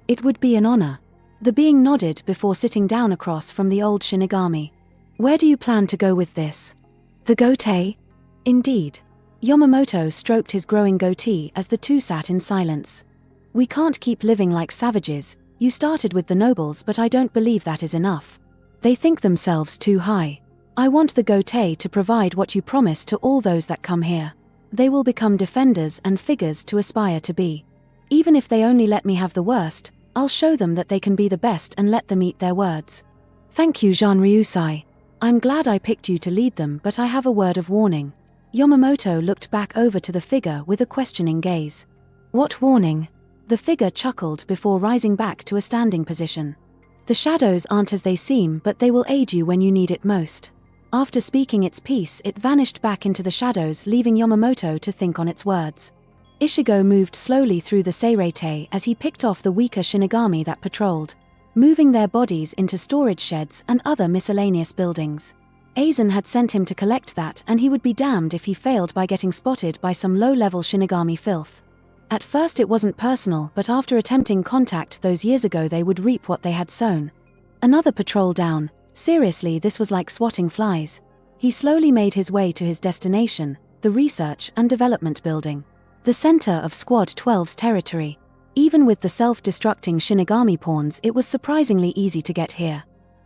It would be an honor. The being nodded before sitting down across from the old Shinigami. Where do you plan to go with this? The Gotei? Indeed. Yamamoto stroked his growing goatee as the two sat in silence. We can't keep living like savages. You started with the nobles, but I don't believe that is enough. They think themselves too high. I want the Gotei to provide what you promised to all those that come here. They will become defenders and figures to aspire to be. Even if they only let me have the worst, I'll show them that they can be the best and let them eat their words. Thank you, Jan Ryusai. I'm glad I picked you to lead them, but I have a word of warning. Yamamoto looked back over to the figure with a questioning gaze. What warning? The figure chuckled before rising back to a standing position. The shadows aren't as they seem, but they will aid you when you need it most. After speaking its piece, it vanished back into the shadows, leaving Yamamoto to think on its words. Ichigo moved slowly through the Seirei as he picked off the weaker Shinigami that patrolled, moving their bodies into storage sheds and other miscellaneous buildings. Aizen had sent him to collect that, and he would be damned if he failed by getting spotted by some low-level Shinigami filth. At first it wasn't personal, but after attempting contact those years ago they would reap what they had sown. Another patrol down. Seriously, this was like swatting flies. He slowly made his way to his destination, the Research and Development Building. The center of Squad 12's territory. Even with the self-destructing Shinigami pawns, it was surprisingly easy to get here.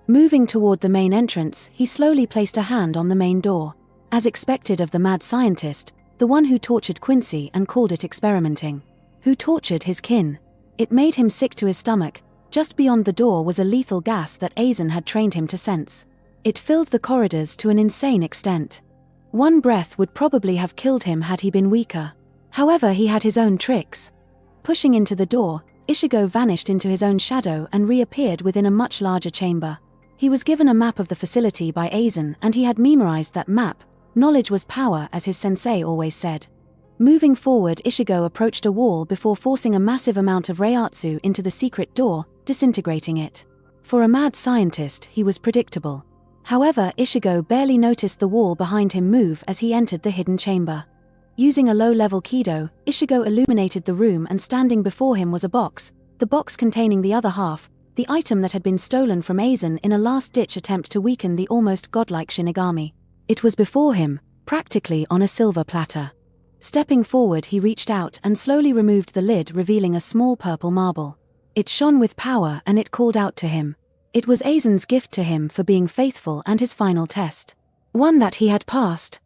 Moving toward the main entrance, he slowly placed a hand on the main door. As expected of the mad scientist, the one who tortured Quincy and called it experimenting. Who tortured his kin. It made him sick to his stomach. Just beyond the door was a lethal gas that Aizen had trained him to sense. It filled the corridors to an insane extent. One breath would probably have killed him had he been weaker. However, he had his own tricks. Pushing into the door, Ichigo vanished into his own shadow and reappeared within a much larger chamber. He was given a map of the facility by Aizen, and he had memorized that map. Knowledge was power, as his sensei always said. Moving forward, Ichigo approached a wall before forcing a massive amount of Reiatsu into the secret door, disintegrating it. For a mad scientist, he was predictable. However, Ichigo barely noticed the wall behind him move as he entered the hidden chamber. Using a low-level Kido, Ichigo illuminated the room, and standing before him was a box, the box containing the other half, the item that had been stolen from Aizen in a last-ditch attempt to weaken the almost godlike Shinigami. It was before him, practically on a silver platter. Stepping forward, he reached out and slowly removed the lid, revealing a small purple marble. It shone with power, and it called out to him. It was Aizen's gift to him for being faithful and his final test. One that he had passed.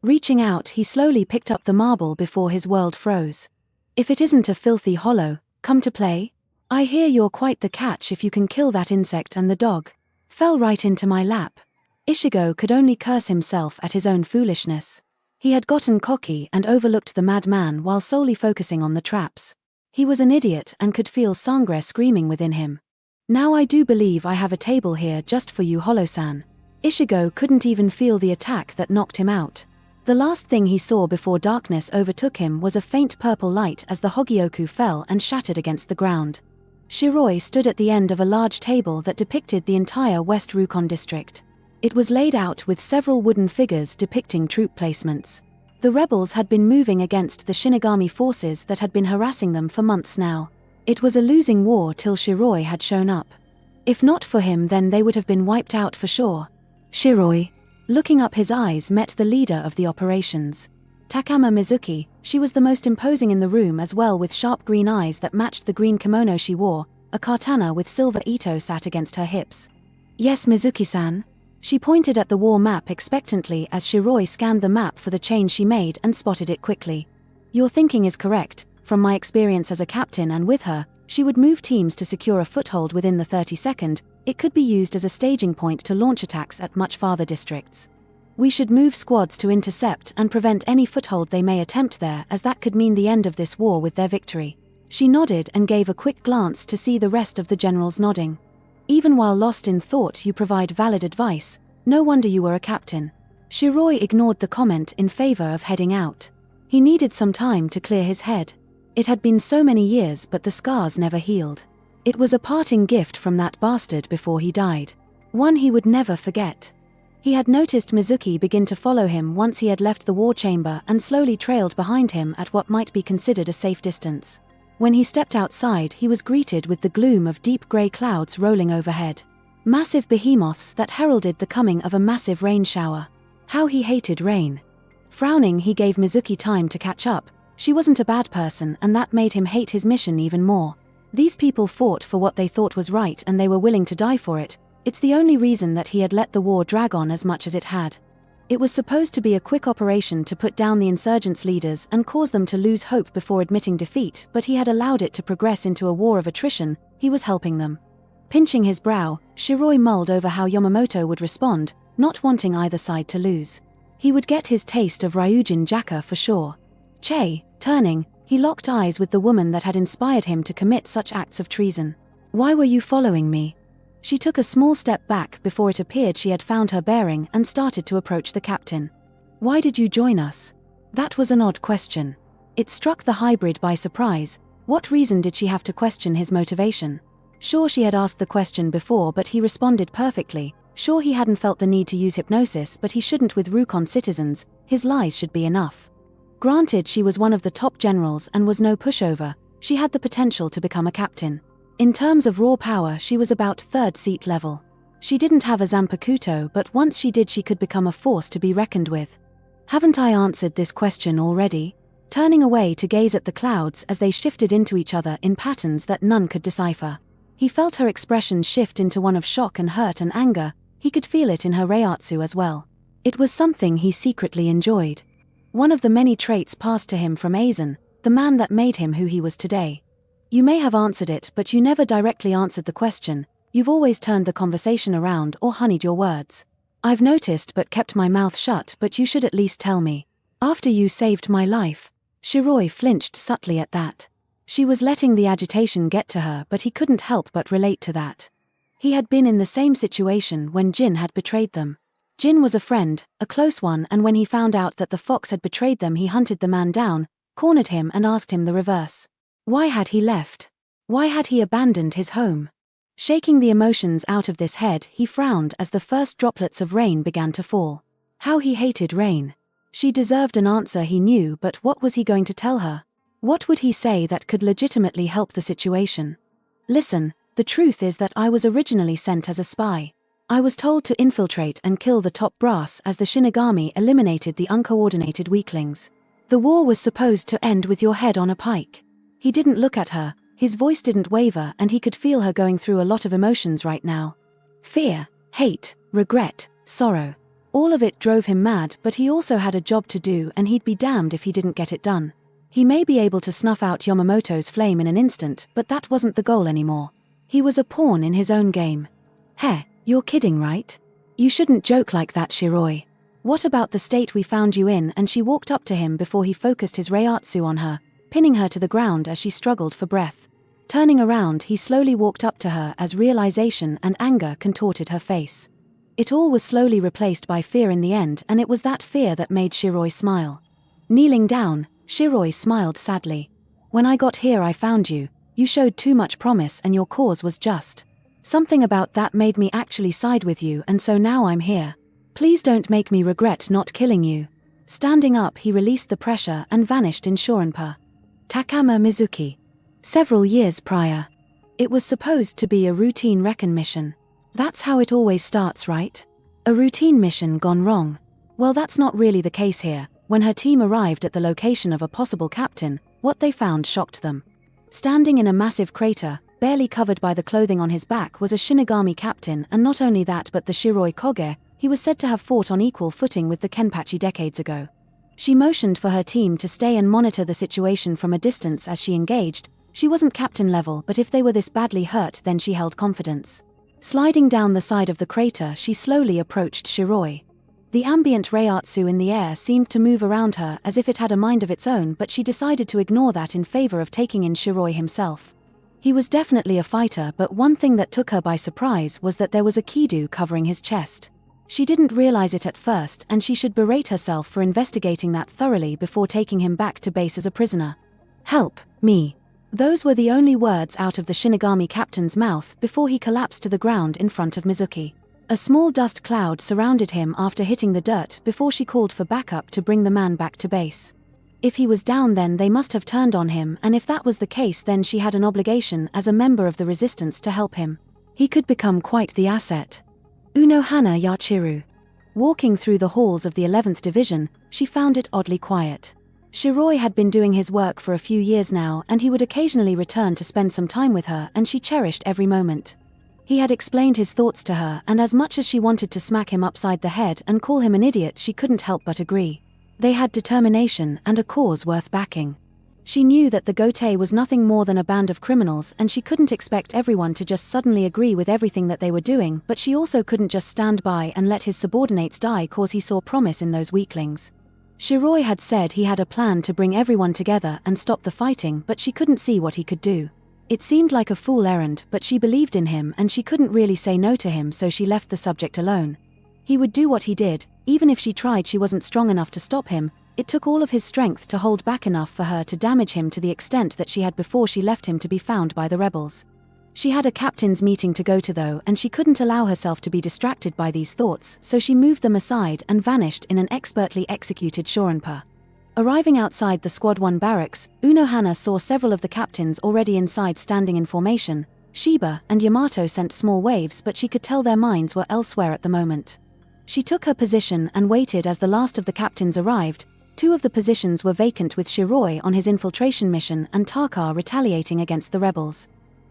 Reaching out, he slowly picked up the marble before his world froze. If it isn't a filthy hollow, come to play? I hear you're quite the catch if you can kill that insect, and the dog fell right into my lap. Ichigo could only curse himself at his own foolishness. He had gotten cocky and overlooked the madman while solely focusing on the traps. He was an idiot and could feel Sangre screaming within him. Now I do believe I have a table here just for you, Holo-san. Ichigo couldn't even feel the attack that knocked him out. The last thing he saw before darkness overtook him was a faint purple light as the Hogyoku fell and shattered against the ground. Shiroi stood at the end of a large table that depicted the entire West Rukon district. It was laid out with several wooden figures depicting troop placements. The rebels had been moving against the Shinigami forces that had been harassing them for months now. It was a losing war till Shiroi had shown up. If not for him, then they would have been wiped out for sure. Shiroi. Looking up, his eyes met the leader of the operations. Takama Mizuki. She was the most imposing in the room as well, with sharp green eyes that matched the green kimono she wore. A katana with silver ito sat against her hips. Yes, Mizuki-san. She pointed at the war map expectantly as Shiroi scanned the map for the change she made and spotted it quickly. Your thinking is correct. From my experience as a captain and with her, she would move teams to secure a foothold within the 32nd. It could be used as a staging point to launch attacks at much farther districts. We should move squads to intercept and prevent any foothold they may attempt there, as that could mean the end of this war with their victory. She nodded and gave a quick glance to see the rest of the generals nodding. Even while lost in thought, you provide valid advice. No wonder you were a captain. Shiroi ignored the comment in favor of heading out. He needed some time to clear his head. It had been so many years, but the scars never healed. It was a parting gift from that bastard before he died. One he would never forget. He had noticed Mizuki begin to follow him once he had left the war chamber and slowly trailed behind him at what might be considered a safe distance. When he stepped outside, he was greeted with the gloom of deep grey clouds rolling overhead. Massive behemoths that heralded the coming of a massive rain shower. How he hated rain. Frowning, he gave Mizuki time to catch up. She wasn't a bad person, and that made him hate his mission even more. These people fought for what they thought was right and they were willing to die for it. It's the only reason that he had let the war drag on as much as it had. It was supposed to be a quick operation to put down the insurgents' leaders and cause them to lose hope before admitting defeat, but he had allowed it to progress into a war of attrition. He was helping them. Pinching his brow, Shiroi mulled over how Yamamoto would respond, not wanting either side to lose. He would get his taste of Ryujin Jaka for sure. Turning, he locked eyes with the woman that had inspired him to commit such acts of treason. "Why were you following me?" She took a small step back before it appeared she had found her bearing and started to approach the captain. "Why did you join us?" That was an odd question. It struck the hybrid by surprise. What reason did she have to question his motivation? Sure, she had asked the question before, but he responded perfectly. Sure, he hadn't felt the need to use hypnosis, but he shouldn't with Rukon citizens. His lies should be enough. Granted, she was one of the top generals and was no pushover. She had the potential to become a captain. In terms of raw power, she was about third seat level. She didn't have a Zanpakuto, but once she did, she could become a force to be reckoned with. Haven't I answered this question already? Turning away to gaze at the clouds as they shifted into each other in patterns that none could decipher. He felt her expression shift into one of shock and hurt and anger. He could feel it in her reiatsu as well. It was something he secretly enjoyed. One of the many traits passed to him from Aizen, the man that made him who he was today. You may have answered it, but you never directly answered the question. You've always turned the conversation around or honeyed your words. I've noticed but kept my mouth shut, but you should at least tell me. After you saved my life. Shiroi flinched subtly at that. She was letting the agitation get to her, but he couldn't help but relate to that. He had been in the same situation when Jin had betrayed them. Jin was a friend, a close one, and when he found out that the fox had betrayed them, he hunted the man down, cornered him and asked him the reverse. Why had he left? Why had he abandoned his home? Shaking the emotions out of this head, he frowned as the first droplets of rain began to fall. How he hated rain. She deserved an answer, he knew, but what was he going to tell her? What would he say that could legitimately help the situation? Listen, the truth is that I was originally sent as a spy. I was told to infiltrate and kill the top brass as the Shinigami eliminated the uncoordinated weaklings. The war was supposed to end with your head on a pike. He didn't look at her, his voice didn't waver, and he could feel her going through a lot of emotions right now. Fear, hate, regret, sorrow. All of it drove him mad, but he also had a job to do and he'd be damned if he didn't get it done. He may be able to snuff out Yamamoto's flame in an instant, but that wasn't the goal anymore. He was a pawn in his own game. Heh, you're kidding, right? You shouldn't joke like that, Shiroi. What about the state we found you in? And she walked up to him before he focused his reiatsu on her, pinning her to the ground as she struggled for breath. Turning around, he slowly walked up to her as realization and anger contorted her face. It all was slowly replaced by fear in the end, and it was that fear that made Shiroi smile. Kneeling down, Shiroi smiled sadly. When I got here, I found you. You showed too much promise and your cause was just. Something about that made me actually side with you, and so now I'm here. Please don't make me regret not killing you. Standing up, he released the pressure and vanished in Shorinpa. Takama Mizuki. Several years prior. It was supposed to be a routine recon mission. That's how it always starts, right? A routine mission gone wrong. Well, that's not really the case here. When her team arrived at the location of a possible captain, what they found shocked them. Standing in a massive crater, barely covered by the clothing on his back, was a Shinigami captain, and not only that but the Shiroi Koge. He was said to have fought on equal footing with the Kenpachi decades ago. She motioned for her team to stay and monitor the situation from a distance as she engaged. She wasn't captain level, but if they were this badly hurt, then she held confidence. Sliding down the side of the crater, she slowly approached Shiroi. The ambient reiatsu in the air seemed to move around her as if it had a mind of its own, but she decided to ignore that in favor of taking in Shiroi himself. He was definitely a fighter, but one thing that took her by surprise was that there was a kidu covering his chest. She didn't realize it at first, and she should berate herself for investigating that thoroughly before taking him back to base as a prisoner. Help, Me. Those were the only words out of the Shinigami captain's mouth before he collapsed to the ground in front of Mizuki. A small dust cloud surrounded him after hitting the dirt before she called for backup to bring the man back to base. If he was down, then they must have turned on him, and if that was the case, then she had an obligation as a member of the resistance to help him. He could become quite the asset. Unohana Yachiru. Walking through the halls of the 11th Division, she found it oddly quiet. Shiroi had been doing his work for a few years now, and he would occasionally return to spend some time with her, and she cherished every moment. He had explained his thoughts to her, and as much as she wanted to smack him upside the head and call him an idiot, she couldn't help but agree. They had determination and a cause worth backing. She knew that the Gotei was nothing more than a band of criminals, and she couldn't expect everyone to just suddenly agree with everything that they were doing, but she also couldn't just stand by and let his subordinates die cause he saw promise in those weaklings. Shiroi had said he had a plan to bring everyone together and stop the fighting, but she couldn't see what he could do. It seemed like a fool errand, but she believed in him and she couldn't really say no to him, so she left the subject alone. He would do what he did. Even if she tried, she wasn't strong enough to stop him. It took all of his strength to hold back enough for her to damage him to the extent that she had before she left him to be found by the rebels. She had a captain's meeting to go to though, and she couldn't allow herself to be distracted by these thoughts, so she moved them aside and vanished in an expertly executed shorinpa. Arriving outside the Squad 1 barracks, Unohana saw several of the captains already inside standing in formation. Shiba and Yamamoto sent small waves, but she could tell their minds were elsewhere at the moment. She took her position and waited as the last of the captains arrived. 2 of the positions were vacant, with Shiroi on his infiltration mission and Taka retaliating against the rebels.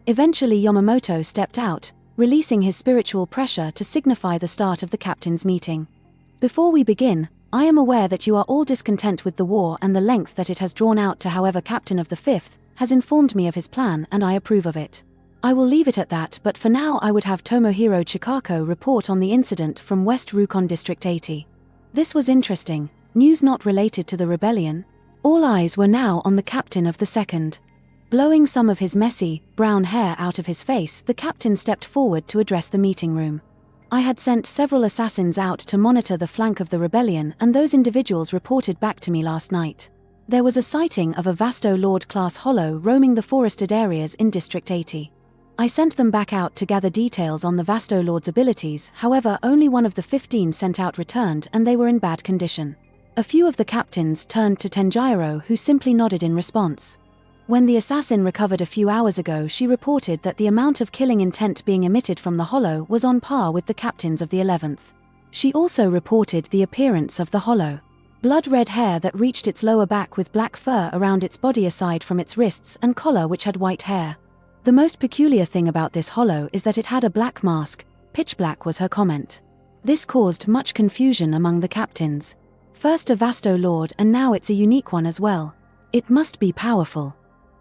Eventually Yamamoto stepped out, releasing his spiritual pressure to signify the start of the captains' meeting. Before we begin, I am aware that you are all discontent with the war and the length that it has drawn out to. However, Captain of the 5th has informed me of his plan and I approve of it. I will leave it at that, but for now I would have Tomohiro Chikako report on the incident from West Rukon District 80. This was interesting. News not related to the rebellion. All eyes were now on the captain of the 2nd. Blowing some of his messy, brown hair out of his face, the captain stepped forward to address the meeting room. I had sent several assassins out to monitor the flank of the rebellion, and those individuals reported back to me last night. There was a sighting of a Vasto Lorde class hollow roaming the forested areas in District 80. I sent them back out to gather details on the Vasto Lorde's abilities. However, only one of the 15 sent out returned, and they were in bad condition. A few of the captains turned to Tenjiro, who simply nodded in response. When the assassin recovered a few hours ago, she reported that the amount of killing intent being emitted from the hollow was on par with the captains of the 11th. She also reported the appearance of the hollow. Blood-red hair that reached its lower back with black fur around its body aside from its wrists and collar, which had white hair. The most peculiar thing about this hollow is that it had a black mask. Pitch black was her comment. This caused much confusion among the captains. First a Vasto Lorde, and now it's a unique one as well. It must be powerful.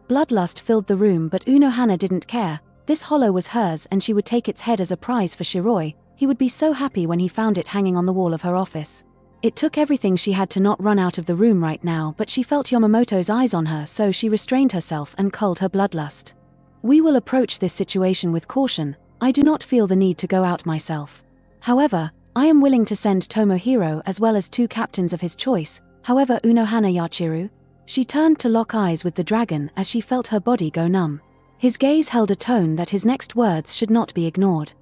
Bloodlust filled the room, but Unohana didn't care. This hollow was hers and she would take its head as a prize for Shiroi. He would be so happy when he found it hanging on the wall of her office. It took everything she had to not run out of the room right now, but she felt Yamamoto's eyes on her, so she restrained herself and culled her bloodlust. We will approach this situation with caution. I do not feel the need to go out myself. However, I am willing to send Tomohiro as well as 2 captains of his choice. However, Unohana Yachiru? She turned to lock eyes with the dragon as she felt her body go numb. His gaze held a tone that his next words should not be ignored.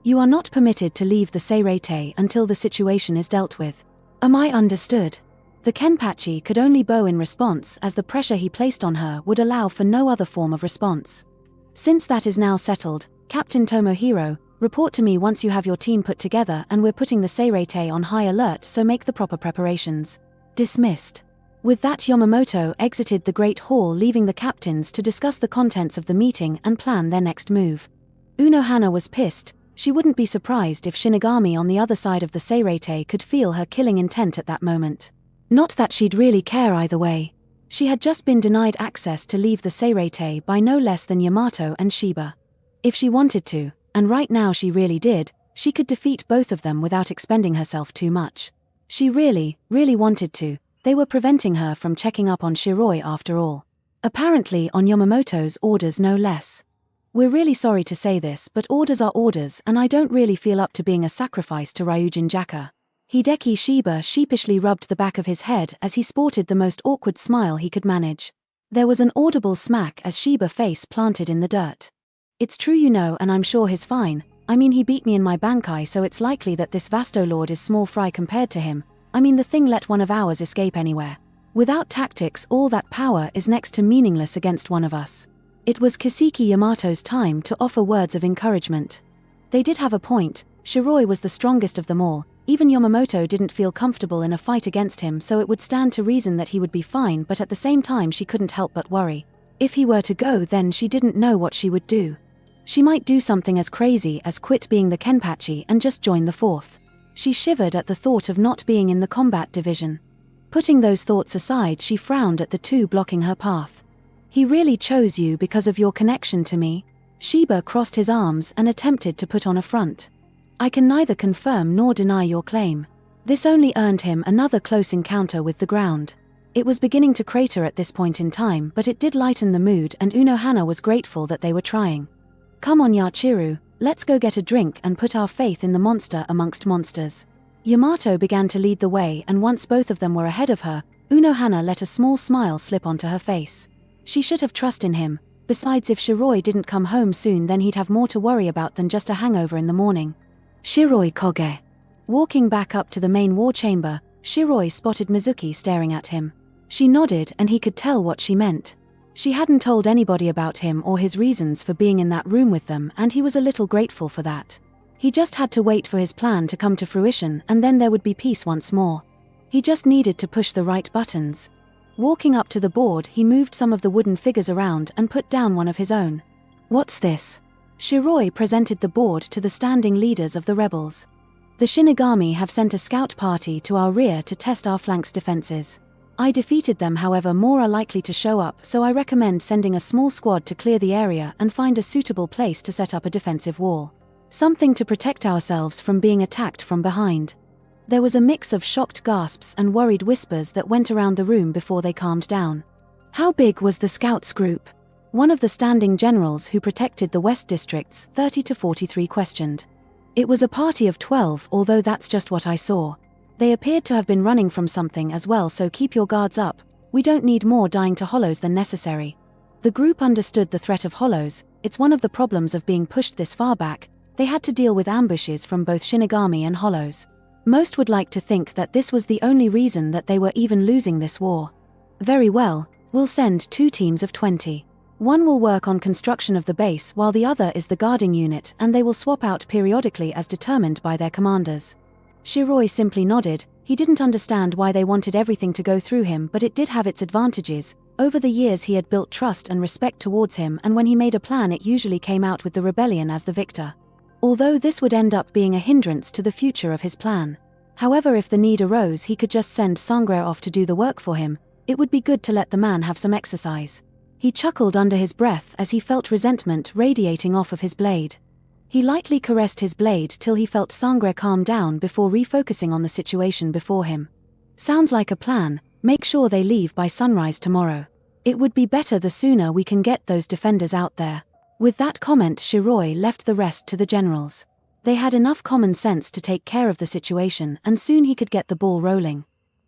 You are not permitted to leave the Seirei until the situation is dealt with. Am I understood? The Kenpachi could only bow in response, as the pressure he placed on her would allow for no other form of response. Since that is now settled, Captain Tomohiro, report to me once you have your team put together, and we're putting the Seirei on high alert, so make the proper preparations. Dismissed. With that, Yamamoto exited the Great Hall, leaving the captains to discuss the contents of the meeting and plan their next move. Unohana was pissed. She wouldn't be surprised if Shinigami on the other side of the Seirei could feel her killing intent at that moment. Not that she'd really care either way. She had just been denied access to leave the Seirei by no less than Yamamoto and Shiba. If she wanted to, and right now she really did, she could defeat both of them without expending herself too much. She really, really wanted to. They were preventing her from checking up on Shiroi after all. Apparently on Yamamoto's orders no less. We're really sorry to say this, but orders are orders, and I don't really feel up to being a sacrifice to Ryujin Jaka. Hideki Shiba sheepishly rubbed the back of his head as he sported the most awkward smile he could manage. There was an audible smack as Shiba face planted in the dirt. It's true and I'm sure he's fine. I mean he beat me in my Bankai, so it's likely that this Vasto Lord is small fry compared to him. I mean the thing let one of ours escape anywhere. Without tactics all that power is next to meaningless against one of us. It was Kiseki Yamato's time to offer words of encouragement. They did have a point. Shiroi was the strongest of them all. Even Yamamoto didn't feel comfortable in a fight against him, so it would stand to reason that he would be fine, but at the same time she couldn't help but worry. If he were to go, then she didn't know what she would do. She might do something as crazy as quit being the Kenpachi and just join the 4th. She shivered at the thought of not being in the combat division. Putting those thoughts aside, she frowned at the two blocking her path. He really chose you because of your connection to me? Shiba crossed his arms and attempted to put on a front. I can neither confirm nor deny your claim. This only earned him another close encounter with the ground. It was beginning to crater at this point in time, but it did lighten the mood, and Unohana was grateful that they were trying. Come on Yachiru, let's go get a drink and put our faith in the monster amongst monsters. Yamato began to lead the way, and once both of them were ahead of her, Unohana let a small smile slip onto her face. She should have trust in him. Besides, if Shiroi didn't come home soon, then he'd have more to worry about than just a hangover in the morning. Shiroi Koge. Walking back up to the main war chamber, Shiroi spotted Mizuki staring at him. She nodded, and he could tell what she meant. She hadn't told anybody about him or his reasons for being in that room with them, and he was a little grateful for that. He just had to wait for his plan to come to fruition, and then there would be peace once more. He just needed to push the right buttons. Walking up to the board, he moved some of the wooden figures around and put down one of his own. What's this? Shiroi presented the board to the standing leaders of the rebels. The Shinigami have sent a scout party to our rear to test our flanks' defenses. I defeated them, however more are likely to show up, so I recommend sending a small squad to clear the area and find a suitable place to set up a defensive wall. Something to protect ourselves from being attacked from behind. There was a mix of shocked gasps and worried whispers that went around the room before they calmed down. How big was the scouts group? One of the standing generals who protected the West Districts, 30 to 43, questioned. It was a party of 12, although that's just what I saw. They appeared to have been running from something as well, so keep your guards up. We don't need more dying to hollows than necessary. The group understood the threat of hollows. It's one of the problems of being pushed this far back. They had to deal with ambushes from both Shinigami and hollows. Most would like to think that this was the only reason that they were even losing this war. Very well, we'll send 2 teams of 20. One will work on construction of the base while the other is the guarding unit, and they will swap out periodically as determined by their commanders. Shiroi simply nodded. He didn't understand why they wanted everything to go through him, but it did have its advantages. Over the years he had built trust and respect towards him, and when he made a plan it usually came out with the rebellion as the victor. Although this would end up being a hindrance to the future of his plan. However, if the need arose, he could just send Sangre off to do the work for him. It would be good to let the man have some exercise. He chuckled under his breath as he felt resentment radiating off of his blade. He lightly caressed his blade till he felt Sangre calm down before refocusing on the situation before him. Sounds like a plan. Make sure they leave by sunrise tomorrow. It would be better the sooner we can get those defenders out there. With that comment, Shiroi left the rest to the generals. They had enough common sense to take care of the situation, and soon he could get the ball rolling.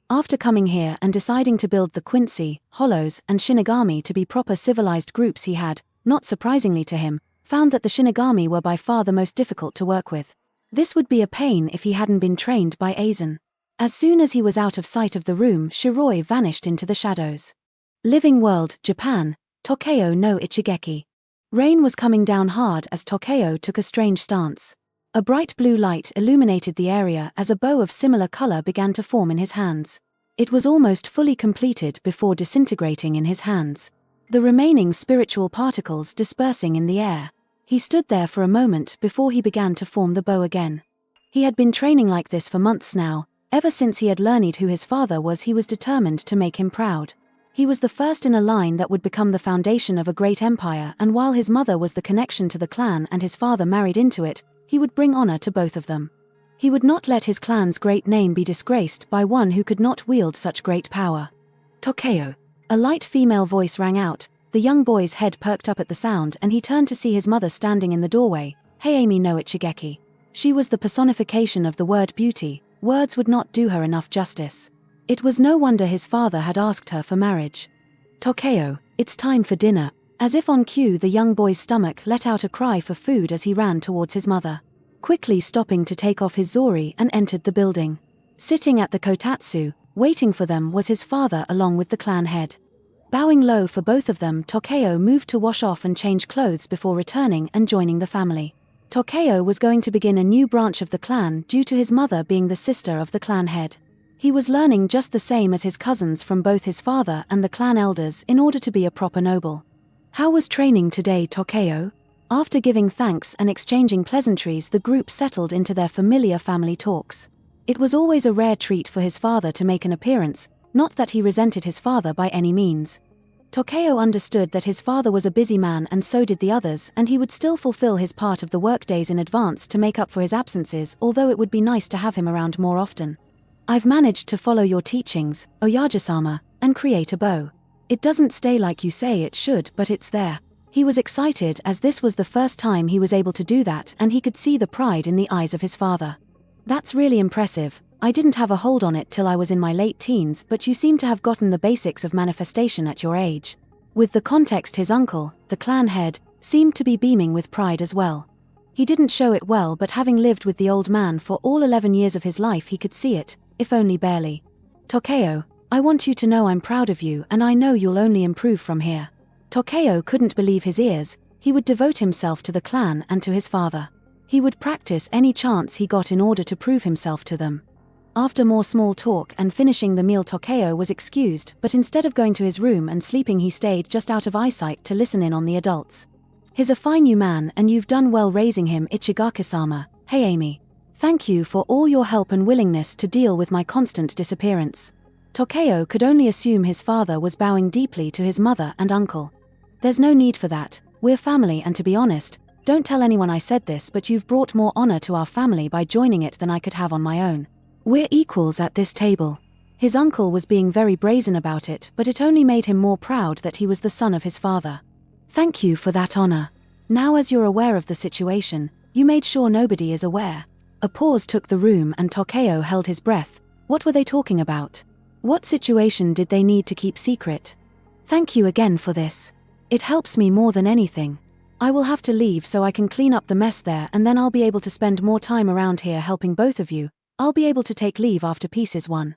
After coming here and deciding to build the Quincy, Hollows, and Shinigami to be proper civilized groups, he had, not surprisingly to him, found that the Shinigami were by far the most difficult to work with. This would be a pain if he hadn't been trained by Aizen. As soon as he was out of sight of the room, Shiroi vanished into the shadows. Living World, Japan, Tokyo no Ichigeki. Rain was coming down hard as Tokyo took a strange stance. A bright blue light illuminated the area as a bow of similar color began to form in his hands. It was almost fully completed before disintegrating in his hands. The remaining spiritual particles dispersing in the air. He stood there for a moment before he began to form the bow again. He had been training like this for months now. Ever since he had learned who his father was, he was determined to make him proud. He was the first in a line that would become the foundation of a great empire, and while his mother was the connection to the clan and his father married into it, he would bring honor to both of them. He would not let his clan's great name be disgraced by one who could not wield such great power. Tokyo. A light female voice rang out. The young boy's head perked up at the sound, and he turned to see his mother standing in the doorway. Heiami no Ichigeki. She was the personification of the word beauty. Words would not do her enough justice. It was no wonder his father had asked her for marriage. Tokyo, It's time for dinner." As if on cue, the young boy's stomach let out a cry for food as he ran towards his mother. Quickly stopping to take off his zori and entered the building. Sitting at the kotatsu, waiting for them was his father along with the clan head. Bowing low for both of them, Takeo moved to wash off and change clothes before returning and joining the family. Takeo was going to begin a new branch of the clan due to his mother being the sister of the clan head. He was learning just the same as his cousins from both his father and the clan elders in order to be a proper noble. "How was training today, Takeo?" After giving thanks and exchanging pleasantries, the group settled into their familiar family talks. It was always a rare treat for his father to make an appearance, not that he resented his father by any means. Takeo understood that his father was a busy man and so did the others, and he would still fulfill his part of the workdays in advance to make up for his absences, although it would be nice to have him around more often. "I've managed to follow your teachings, Oyajisama, and create a bow. It doesn't stay like you say it should, but it's there." He was excited as this was the first time he was able to do that, and he could see the pride in the eyes of his father. "That's really impressive. I didn't have a hold on it till I was in my late teens, but you seem to have gotten the basics of manifestation at your age." With the context, his uncle, the clan head, seemed to be beaming with pride as well. He didn't show it well, but having lived with the old man for all 11 years of his life, he could see it, if only barely. "Takeo, I want you to know I'm proud of you, and I know you'll only improve from here." Takeo couldn't believe his ears. He would devote himself to the clan and to his father. He would practice any chance he got in order to prove himself to them. After more small talk and finishing the meal, Takeo was excused, but instead of going to his room and sleeping, he stayed just out of eyesight to listen in on the adults. "He's a fine new man and you've done well raising him, Ichigaki-sama. Hey Amy. Thank you for all your help and willingness to deal with my constant disappearance." Takeo could only assume his father was bowing deeply to his mother and uncle. "There's no need for that. We're family, and to be honest, don't tell anyone I said this, but you've brought more honor to our family by joining it than I could have on my own. We're equals at this table." His uncle was being very brazen about it, but it only made him more proud that he was the son of his father. "Thank you for that honor. Now, as you're aware of the situation, you made sure nobody is aware." A pause took the room and Takeo held his breath. What were they talking about? What situation did they need to keep secret? "Thank you again for this. It helps me more than anything. I will have to leave so I can clean up the mess there, and then I'll be able to spend more time around here helping both of you. I'll be able to take leave after pieces 1.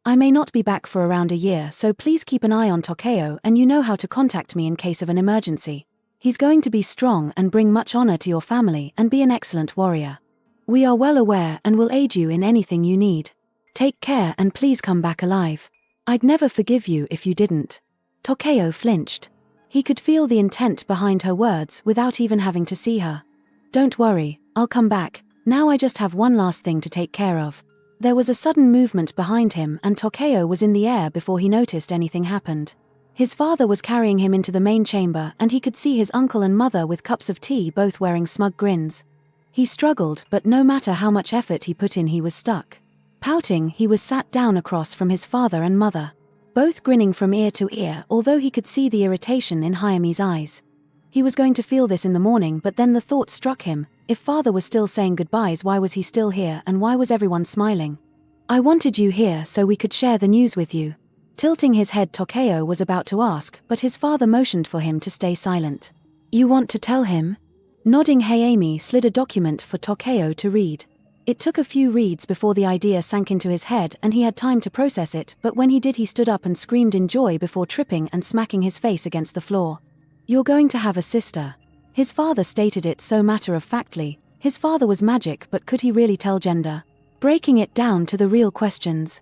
I may not be back for around a year, so please keep an eye on Takeo, and you know how to contact me in case of an emergency. He's going to be strong and bring much honor to your family and be an excellent warrior. We are well aware and will aid you in anything you need. Take care and please come back alive. I'd never forgive you if you didn't." Takeo flinched. He could feel the intent behind her words without even having to see her. "Don't worry, I'll come back. Now I just have one last thing to take care of." There was a sudden movement behind him and Takeo was in the air before he noticed anything happened. His father was carrying him into the main chamber and he could see his uncle and mother with cups of tea, both wearing smug grins. He struggled, but no matter how much effort he put in, he was stuck. Pouting, he was sat down across from his father and mother, both grinning from ear to ear, although he could see the irritation in Hayame's eyes. He was going to feel this in the morning, but then the thought struck him, if father was still saying goodbyes, why was he still here and why was everyone smiling? "I wanted you here so we could share the news with you." Tilting his head, Takeo was about to ask, but his father motioned for him to stay silent. "You want to tell him?" Nodding, Hayami slid a document for Takeo to read. It took a few reads before the idea sank into his head and he had time to process it, but when he did, he stood up and screamed in joy before tripping and smacking his face against the floor. "You're going to have a sister." His father stated it so matter-of-factly. His father was magic, but could he really tell gender? Breaking it down to the real questions.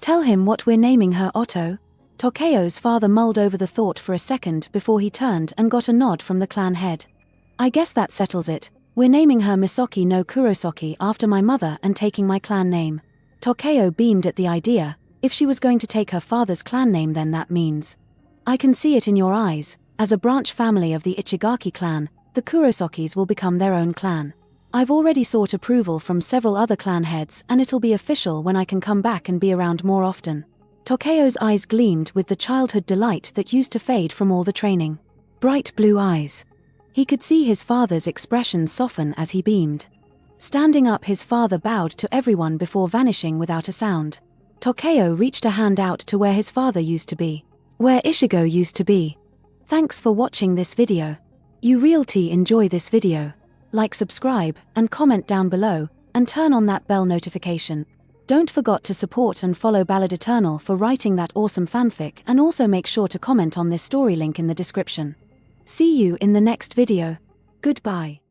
"Tell him what we're naming her, Otto." Takeo's father mulled over the thought for a second before he turned and got a nod from the clan head. "I guess that settles it. We're naming her Misoki no Kurosoki after my mother and taking my clan name." Takeo beamed at the idea. If she was going to take her father's clan name, then that means... "I can see it in your eyes. As a branch family of the Ichigaki clan, the Kurosokis will become their own clan. I've already sought approval from several other clan heads and it'll be official when I can come back and be around more often." Takeo's eyes gleamed with the childhood delight that used to fade from all the training. Bright blue eyes. He could see his father's expression soften as he beamed. Standing up, his father bowed to everyone before vanishing without a sound. Takeo reached a hand out to where his father used to be. Where Ichigo used to be. Thanks for watching this video. You realty enjoy this video. Like, subscribe, and comment down below, and turn on that bell notification. Don't forget to support and follow Ballad-Eternal for writing that awesome fanfic, and also make sure to comment on this story link in the description. See you in the next video. Goodbye.